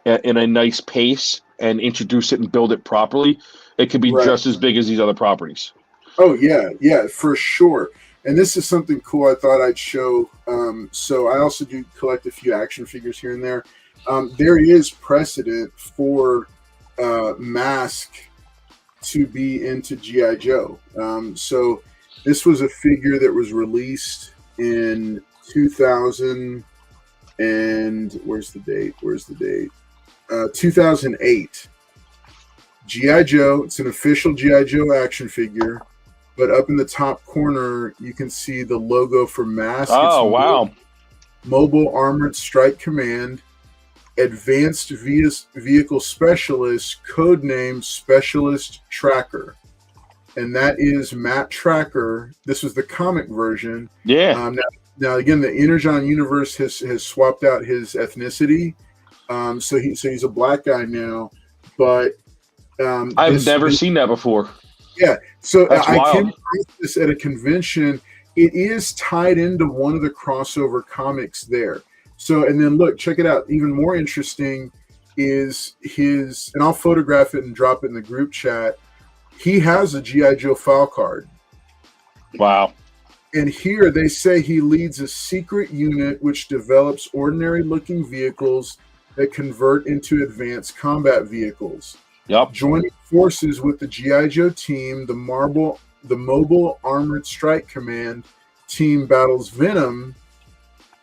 in a nice pace and introduce it and build it properly, it could be just as big as these other properties. Oh yeah, for sure. And this is something cool I thought I'd show. So I also do collect a few action figures here and there. There is precedent for Mask to be into G.I. Joe. So this was a figure that was released in 2000 and where's the date? 2008. G.I. Joe. It's an official G.I. Joe action figure, but up in the top corner you can see the logo for Mask. Oh, wow. Mobile Armored Strike Command, Advanced Vehicle Specialist, codename Specialist Tracker. And that is Matt Tracker. This was the comic version. Yeah. Now again, the Energon Universe has swapped out his ethnicity. So he's a black guy now. But I've never seen that before. Yeah. So I wild. came across this at a convention. It is tied into one of the crossover comics there. So, and then look, check it out. Even more interesting is and I'll photograph it and drop it in the group chat. He has a G.I. Joe file card. Wow. And here they say he leads a secret unit which develops ordinary looking vehicles that convert into advanced combat vehicles. Yep. Joining forces with the G.I. Joe team, the Mobile Armored Strike Command team battles Venom.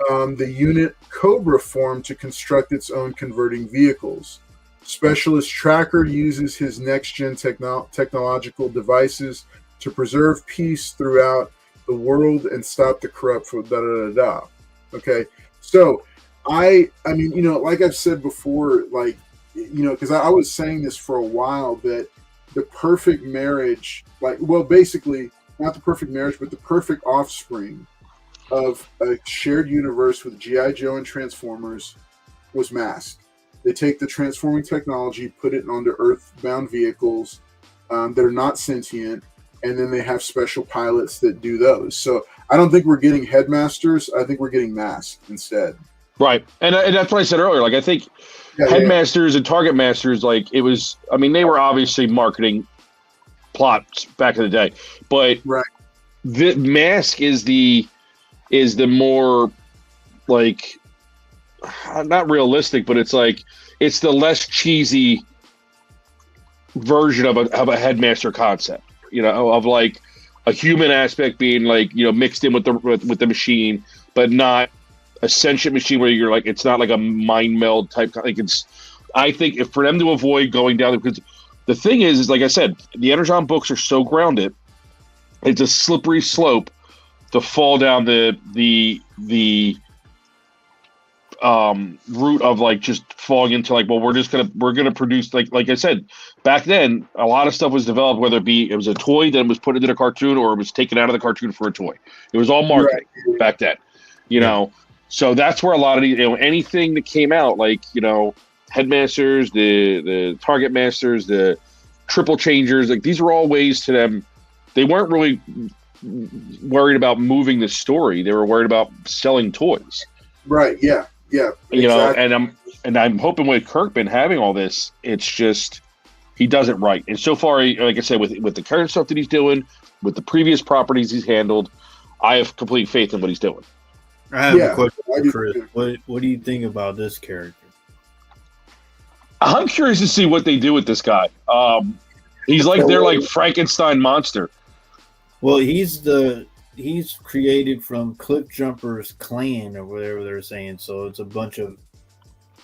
The unit Cobra formed to construct its own converting vehicles. Specialist Tracker uses his next-gen technological devices to preserve peace throughout the world and stop the corrupt from da-da-da-da. Okay, so I mean, like I've said before, like, because I was saying this for a while, that the perfect marriage, basically, not the perfect marriage, but the perfect offspring of a shared universe with G.I. Joe and Transformers was Mask. They take the transforming technology, put it onto Earthbound vehicles, that are not sentient, and then they have special pilots that do those. So I don't think we're getting headmasters. I think we're getting masks instead. Right, and that's what I said earlier. Like, I think headmasters and target masters, like, it was. I mean, they were obviously marketing plots back in the day, but the mask is the more, like, not realistic, but it's like it's the less cheesy version of a headmaster concept. You know, of like a human aspect being, like, you know, mixed in with the machine, but not a sentient machine where you're like, it's not like a mind meld type. Like, it's, I think if for them to avoid going down, because the thing is like I said, the Energon books are so grounded, it's a slippery slope to fall down the route of, like, just falling into, like, well, we're gonna produce, like I said, back then a lot of stuff was developed, whether it was a toy that was put into the cartoon or it was taken out of the cartoon for a toy. It was all marketing back then, you know. So that's where a lot of anything that came out, like, you know, headmasters, the target masters, the triple changers, like, these were all ways to them. They weren't really worried about moving the story. They were worried about selling toys. Right. Yeah. Yeah. You know, and I'm hoping with Kirkman having all this, it's just he does it right. And so far, like I said, with the current stuff that he's doing, with the previous properties he's handled, I have complete faith in what he's doing. I have a question for Chris. What do you think about this character? I'm curious to see what they do with this guy. He's like they're like Frankenstein monster. Well, he's created from Cliff Jumper's clan or whatever they're saying. So it's a bunch of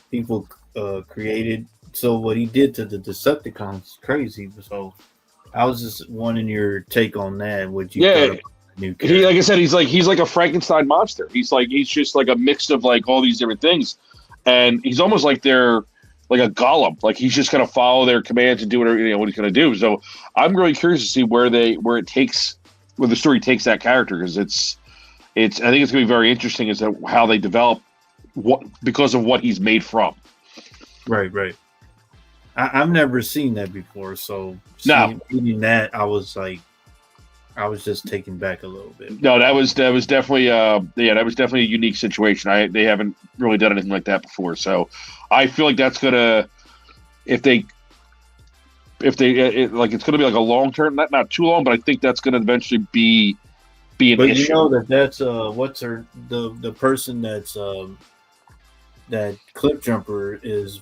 people created. So what he did to the Decepticons is crazy. So I was just wanting your take on that. Would you? Yeah. He, like I said, he's like a Frankenstein monster. He's just like a mix of, like, all these different things, and he's almost like they're like a golem. Like, he's just gonna follow their commands and do whatever, you know, what he's gonna do. So I'm really curious to see where the story takes that character, because it's I think it's gonna be very interesting as to how they develop because of what he's made from. Right. I've never seen that before, so reading that, I was just taken back a little bit. No, that was definitely that was definitely a unique situation. They haven't really done anything like that before, so I feel like that's gonna if they like, it's gonna be like a long term, not too long, but I think that's gonna eventually be an issue. You know that's what's the person that's that Cliff Jumper is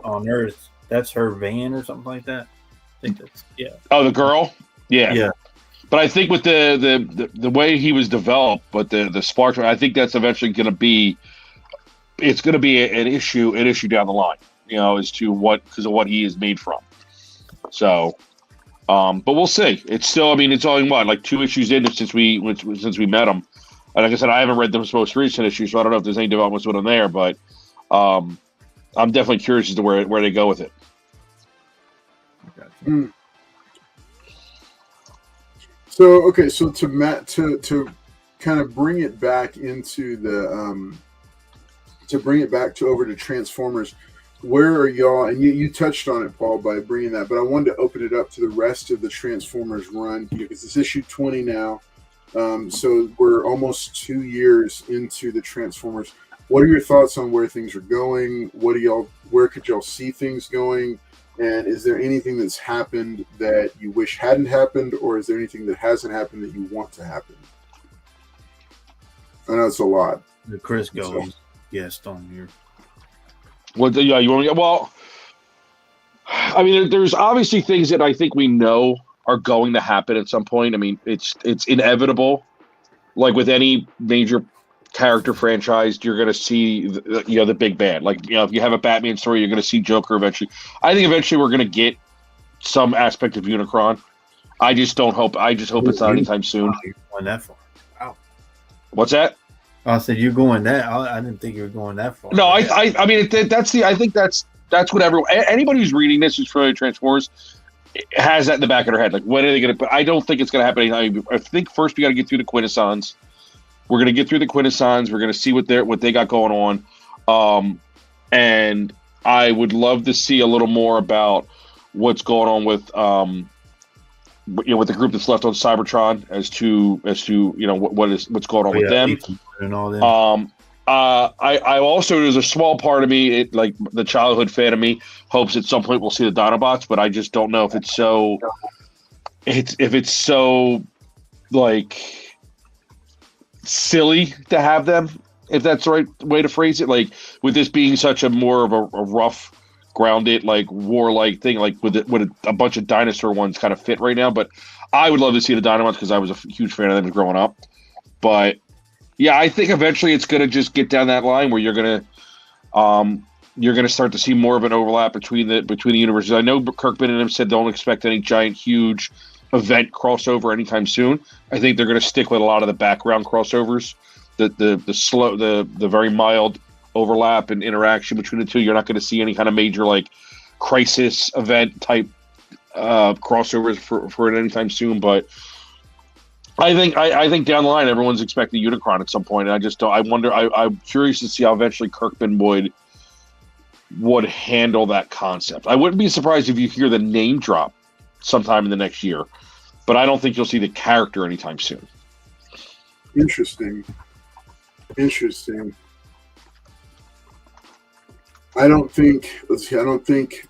on Earth. That's her van or something like that. I think that's Oh, the girl, yeah. But I think with the way he was developed, but the sparks, I think that's eventually going to be, it's going to be an issue down the line, you know, as to because of what he is made from. So, but we'll see. It's still, I mean, it's only like 2 issues in since we met him. And like I said, I haven't read the most recent issue, so I don't know if there's any developments with him there. But I'm definitely curious as to where they go with it. Mm. So to kind of bring it back into the over to Transformers, where are y'all? And you touched on it, Paul, by bringing that, but I wanted to open it up to the rest of the Transformers run because it's issue 20 now. So we're almost 2 years into the Transformers. What are your thoughts on where things are going? Where could y'all see things going? And is there anything that's happened that you wish hadn't happened, or is there anything that hasn't happened that you want to happen? I know it's a lot. The Chris goes, yes, on here. Well, yeah, you want to? Well, I mean, there's obviously things that I think we know are going to happen at some point. I mean, it's inevitable. Like with any major character franchise, you're going to see the big bad. Like, if you have a Batman story, you're going to see Joker eventually. I think eventually we're going to get some aspect of Unicron. I just hope it's not anytime soon. You're going that far. Wow. What's that? I said you're going that. I didn't think you were going that far. No, I mean I think that's what anybody who's reading this who's familiar with Transformers has that in the back of their head. Like, when are they going to? But I don't think it's going to happen anytime. I think first we got to get through the Quintessons. We're going to get through the Quintessons. We're going to see what they got going on. And I would love to see a little more about what's going on with with the group that's left on Cybertron as to what's going on with them and all that. I also, there's a small part of me, like the childhood fan of me, hopes at some point we'll see the Dinobots, but I just don't know if it's so like silly to have them, if that's the right way to phrase it. Like with this being such a more of a rough, grounded, like warlike thing, like with a bunch of dinosaur ones kind of fit right now. But I would love to see the Dinobots because I was a huge fan of them growing up. But yeah, I think eventually it's going to just get down that line where you're going to start to see more of an overlap between the universes. I know Kirkman and him said don't expect any giant, huge event crossover anytime soon. I think they're going to stick with a lot of the background crossovers, the very mild overlap and interaction between the two. You're not going to see any kind of major like crisis event type crossovers for it anytime soon. But I think down the line everyone's expecting Unicron at some point, and I just don't. I wonder. I'm curious to see how eventually Kirkman would handle that concept. I wouldn't be surprised if you hear the name drop sometime in the next year, but I don't think you'll see the character anytime soon. Interesting. I don't think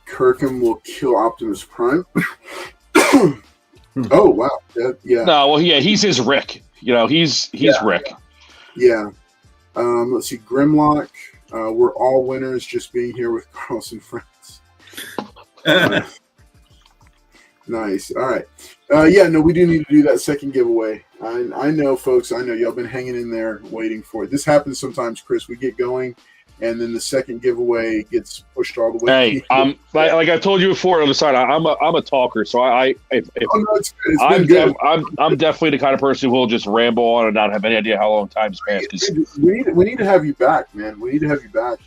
Kirkham will kill Optimus Prime. Oh wow! Yeah. No, well, yeah, he's his Rick. He's Rick. Yeah. Let's see, Grimlock. We're all winners. Just being here with Carlos and friends. Nice. All right. Yeah. No, we do need to do that second giveaway. I know, folks. I know y'all been hanging in there waiting for it. This happens sometimes, Chris. We get going, and then the second giveaway gets pushed all the way. Hey, like I told you before on the side, I'm a talker, so it's been good. I'm definitely the kind of person who will just ramble on and not have any idea how long time's passed. We need to have you back, man. We need to have you back,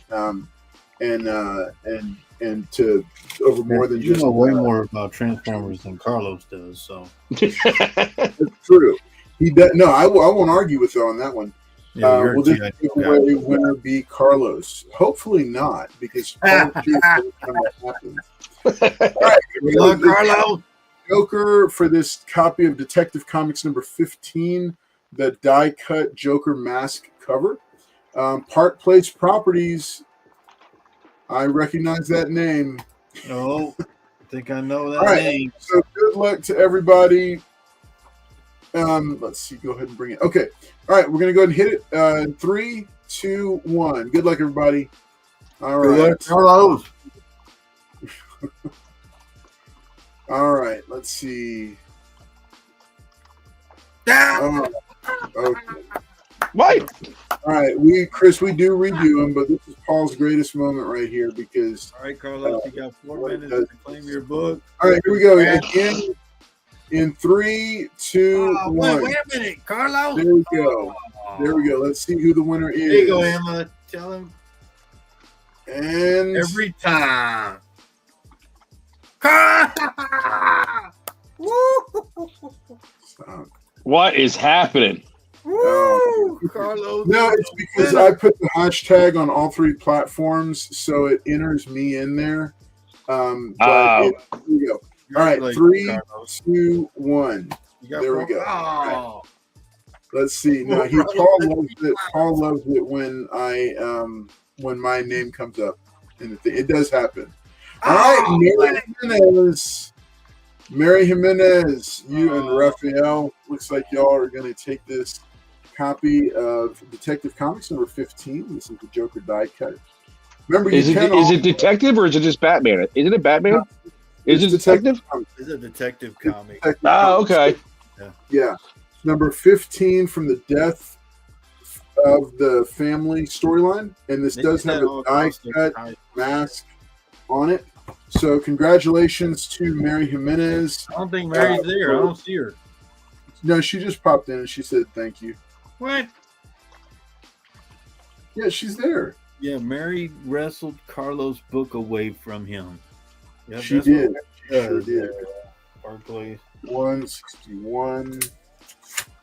and to over more than just way more about Transformers than Carlos does. So it's true. He does. No, I won't argue with you on that one. Yeah, will this giveaway winner be Carlos? Hopefully not, because All right, Carlos. Joker for this copy of Detective Comics number 15, the die-cut Joker mask cover. Park Place Properties. I recognize that name. Oh, I think I know that name. So good luck to everybody. Let's see. Go ahead and bring it. Okay. All right. We're going to go ahead and hit it in 3, 2, 1. Good luck, everybody. All right. Hello. All right. Let's see. Yeah. Okay. What? All right. Chris, we do redo them, but this is Paul's greatest moment right here because. All right, Carlos. You got 4 minutes to claim your book. All right. Here we go. Again. In 3, 2, 1. Wait a minute, Carlos. There we go. There we go. Let's see who the winner is. There you go, Emma. Tell him. And every time. What is happening? Carlos. No, it's because I put the hashtag on all 3 platforms, so it enters me in there. Here we go. All right, 3, 2, 1. There we go. Right. Let's see. Now Paul loves it. Paul loves it when when my name comes up in the thing. It does happen. All right, Mary Jimenez, you and Raphael. Looks like y'all are going to take this copy of Detective Comics number 15. This is the Joker die cut. Remember, is it Detective or is it just Batman? Isn't it Batman? No. Is it Detective? It's a Detective comic. Okay. Yeah. Number 15 from the Death of the Family storyline. And this does have a die-cut mask on it. So congratulations to Mary Jimenez. I don't think Mary's there. I don't see her. No, she just popped in and she said thank you. What? Yeah, she's there. Yeah, Mary wrestled Carlos' book away from him. Yep, she did. She sure did. Barclays. 161.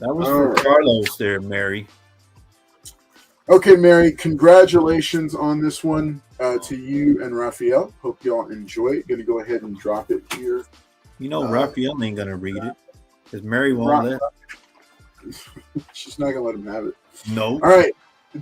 That was for Carlos there, Mary. Okay, Mary, congratulations on this one to you and Raphael. Hope y'all enjoy it. Going to go ahead and drop it here You know, Raphael ain't gonna read it because Mary won't let. She's not gonna let him have it. No. All right.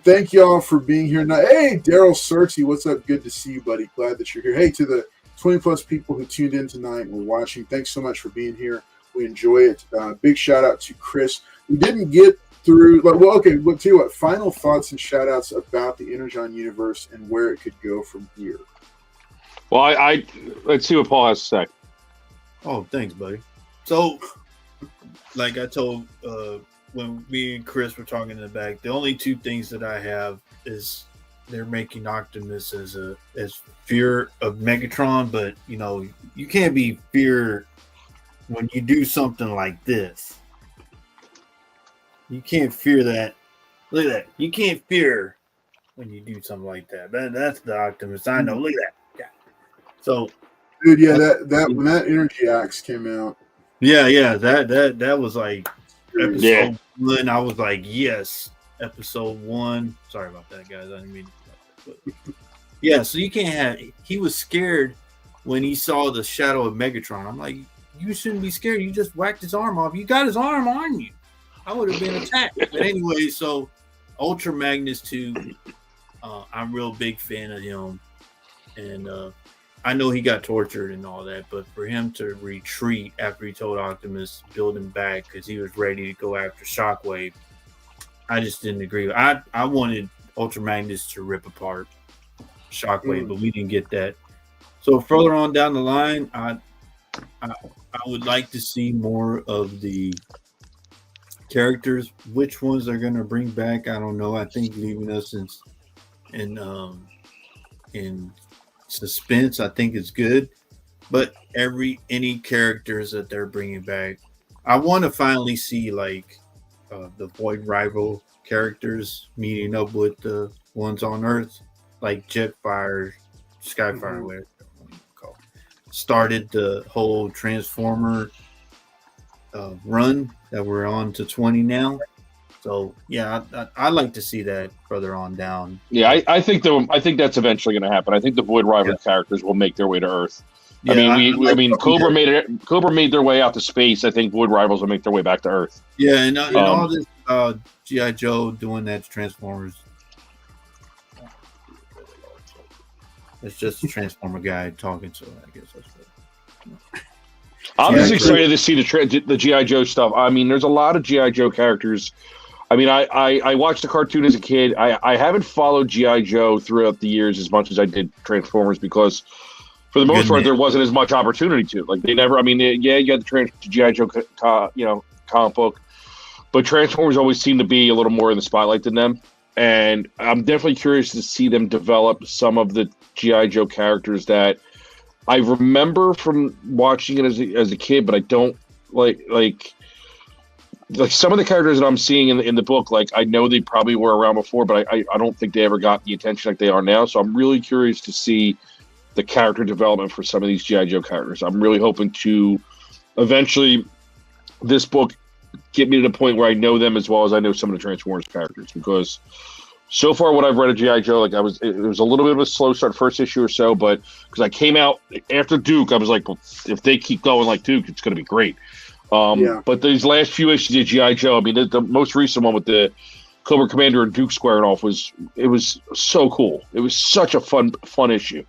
Thank y'all for being here tonight. Hey, Daryl Searcy, what's up? Good to see you, buddy. Glad that you're here. Hey, to the 20 plus people who tuned in tonight and were watching, thanks so much for being here. We enjoy it. Big shout out to Chris. We didn't get through, okay, look, tell you what, final thoughts and shout outs about the Energon Universe and where it could go from here. Well, I let's see what Paul has to say. Oh, thanks, buddy. So, like I told when me and Chris were talking in the back, the only two things that I have is they're making Optimus as fear of Megatron, but you know, you can't be fear when you do something like this. You can't fear that. Look at that. You can't fear when you do something like that. That's the Optimus. I know. Look at that. Yeah. So, dude, yeah, that when that Energy Axe came out. Yeah, that was like episode 1. I was like, yes, episode 1. Sorry about that, guys. I didn't mean to. But yeah, so you can't have. He was scared when he saw the shadow of Megatron. I'm like, you shouldn't be scared. You just whacked his arm off. You got his arm on you. I would have been attacked. But anyway, so Ultra Magnus 2, I'm a real big fan of him. And I know he got tortured and all that, but for him to retreat after he told Optimus to build him back because he was ready to go after Shockwave, I just didn't agree. I wanted Ultra Magnus to rip apart Shockwave, but we didn't get that. So further on down the line, I would like to see more of the characters. Which ones they're going to bring back, I don't know. I think leaving us in suspense, I think is good. But any characters that they're bringing back, I want to finally see like the Void Rival characters meeting up with the ones on Earth, like Jetfire, Skyfire, whatever you call it. Started the whole Transformer run that we're on to 20 now. So yeah, I'd like to see that further on down. Yeah, I think that's eventually going to happen. I think the Void Rival characters will make their way to Earth. Yeah, I mean, Cobra made their way out to space. I think Void Rivals will make their way back to Earth. Yeah, and all this G.I. Joe doing that to Transformers. It's just a Transformer guy talking, so I guess that's what. I'm just excited to see the G.I. Joe stuff. I mean, there's a lot of G.I. Joe characters. I mean, I watched the cartoon as a kid. I haven't followed G.I. Joe throughout the years as much as I did Transformers because, for the most part, there wasn't as much opportunity to. Like, they never. I mean, you got the G.I. Joe, comic book, but Transformers always seemed to be a little more in the spotlight than them. And I'm definitely curious to see them develop some of the G.I. Joe characters that I remember from watching it as a kid, but I don't like some of the characters that I'm seeing in the book. Like, I know they probably were around before, but I don't think they ever got the attention like they are now. So I'm really curious to see the character development for some of these G.I. Joe characters. I'm really hoping to eventually this book get me to the point where I know them as well as I know some of the Transformers characters, because so far what I've read of G.I. Joe, it was a little bit of a slow start first issue or so, but because I came out after Duke, I was like, well, if they keep going like Duke, it's going to be great. But these last few issues of G.I. Joe, I mean, the most recent one with the Cobra Commander and Duke squaring off was so cool. It was such a fun issue.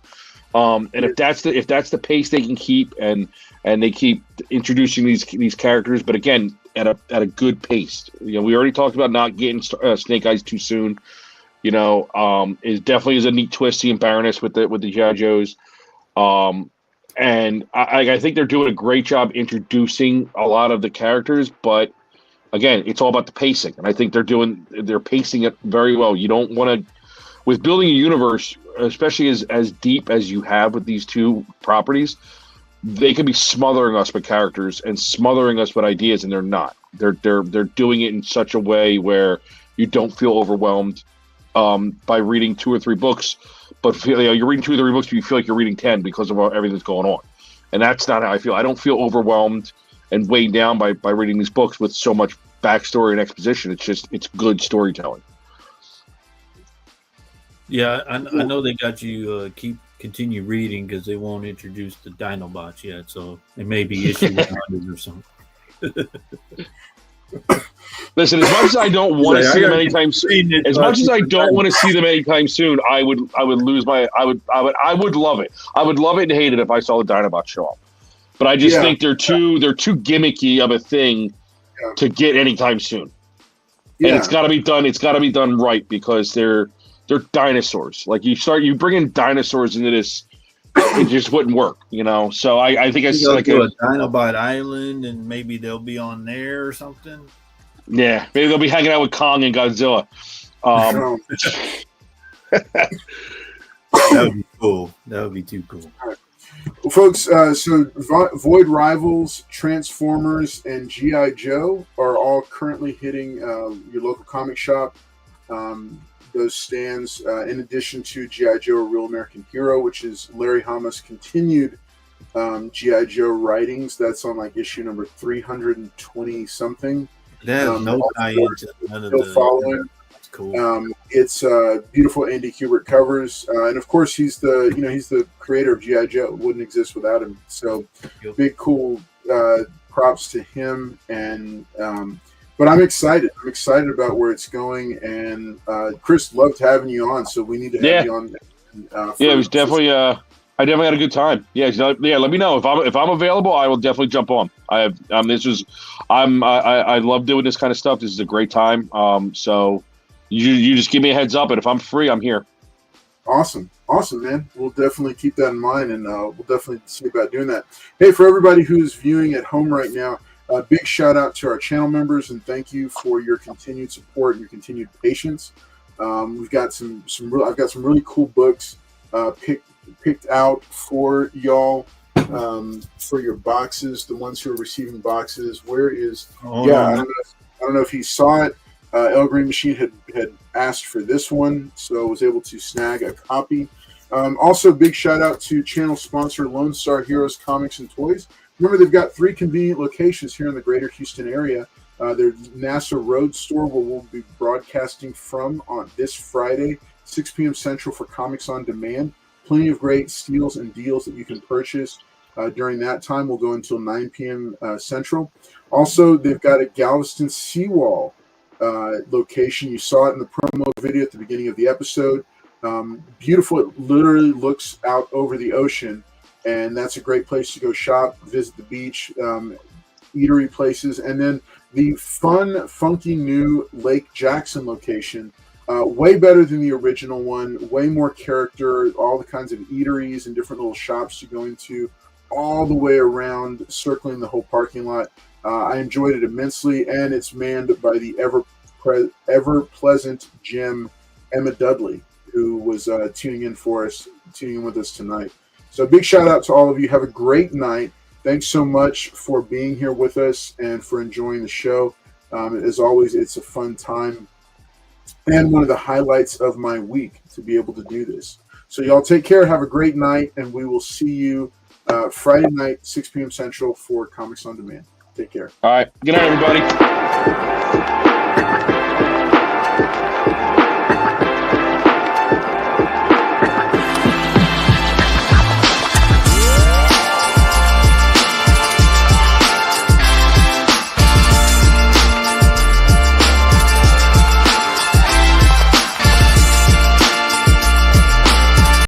And if that's the pace they can keep and they keep introducing these characters, but again at a good pace. You know, we already talked about not getting Snake Eyes too soon. You know, it definitely is a neat twist seeing Baroness with the G.I. Joes. And I think they're doing a great job introducing a lot of the characters, but again, it's all about the pacing, and I think they're pacing it very well. You don't want to, with building a universe, especially as deep as you have with these two properties, they could be smothering us with characters and smothering us with ideas, and they're not. They're doing it in such a way where you don't feel overwhelmed by reading 2 or 3 books, but you're reading 2 or 3 books, but you feel like you're reading 10 because of everything that's going on. And that's not how I feel. I don't feel overwhelmed and weighed down by reading these books with so much backstory and exposition. It's good storytelling. Yeah, I know they got you continue reading because they won't introduce the Dinobots yet. So it may be issue 100 or something. Listen, as much as I don't want to see them anytime soon, I would lose my. I would love it. I would love it and hate it if I saw the Dinobots show up. But I just think they're too gimmicky of a thing to get anytime soon. And it's got to be done. It's got to be done right because they're dinosaurs. Like you bring in dinosaurs into this, it just wouldn't work, you know. So I think it's like a Dinobot Island, and maybe they'll be on there or something. Yeah, maybe they'll be hanging out with Kong and Godzilla. That would be cool. That would be too cool. Well, folks, so Void Rivals, Transformers, and G.I. Joe are all currently hitting your local comic shop. Those stands, in addition to G.I. Joe, A Real American Hero, which is Larry Hama's continued G.I. Joe writings. That's on like issue number 320-something. There's no tie-in to none of the following. That's cool. It's beautiful Andy Kubert covers, and of course he's the creator of G.I. Joe. It wouldn't exist without him. So big cool props to him. And but I'm excited. I'm excited about where it's going. And Chris, loved having you on. So we need to have you on. It was definitely. I definitely had a good time. Yeah. Let me know if I'm available. I will definitely jump on. I love doing this kind of stuff. This is a great time. So you just give me a heads up, and if I'm free, I'm here. Awesome, man. We'll definitely keep that in mind, and we'll definitely see about doing that. Hey, for everybody who's viewing at home right now, a big shout out to our channel members, and thank you for your continued support and your continued patience. We've got I've got some really cool books picked out for y'all for your boxes. The ones who are receiving boxes. Where is? I don't know if he saw it. El Green Machine had asked for this one, so was able to snag a copy. Also, big shout out to channel sponsor Lone Star Heroes Comics and Toys. Remember, they've got 3 convenient locations here in the greater Houston area. Their NASA Road store, where we'll be broadcasting from on this Friday, 6 p.m. Central for Comics on Demand. Plenty of great steals and deals that you can purchase during that time. We'll go until 9 p.m. Central. Also, they've got a Galveston Seawall location. You saw it in the promo video at the beginning of the episode. Beautiful. It literally looks out over the ocean, and that's a great place to go shop, visit the beach, eatery places. And then the fun, funky new Lake Jackson location, way better than the original one, way more character, all the kinds of eateries and different little shops to go into all the way around, circling the whole parking lot. I enjoyed it immensely, and it's manned by the ever pleasant Jim Emma Dudley, who was tuning in with us tonight. So big shout out to all of you. Have a great night. Thanks so much for being here with us and for enjoying the show. As always, it's a fun time and one of the highlights of my week to be able to do this. So y'all take care. Have a great night, and we will see you Friday night, 6 p.m. Central for Comics on Demand. Take care. All right. Good night, everybody.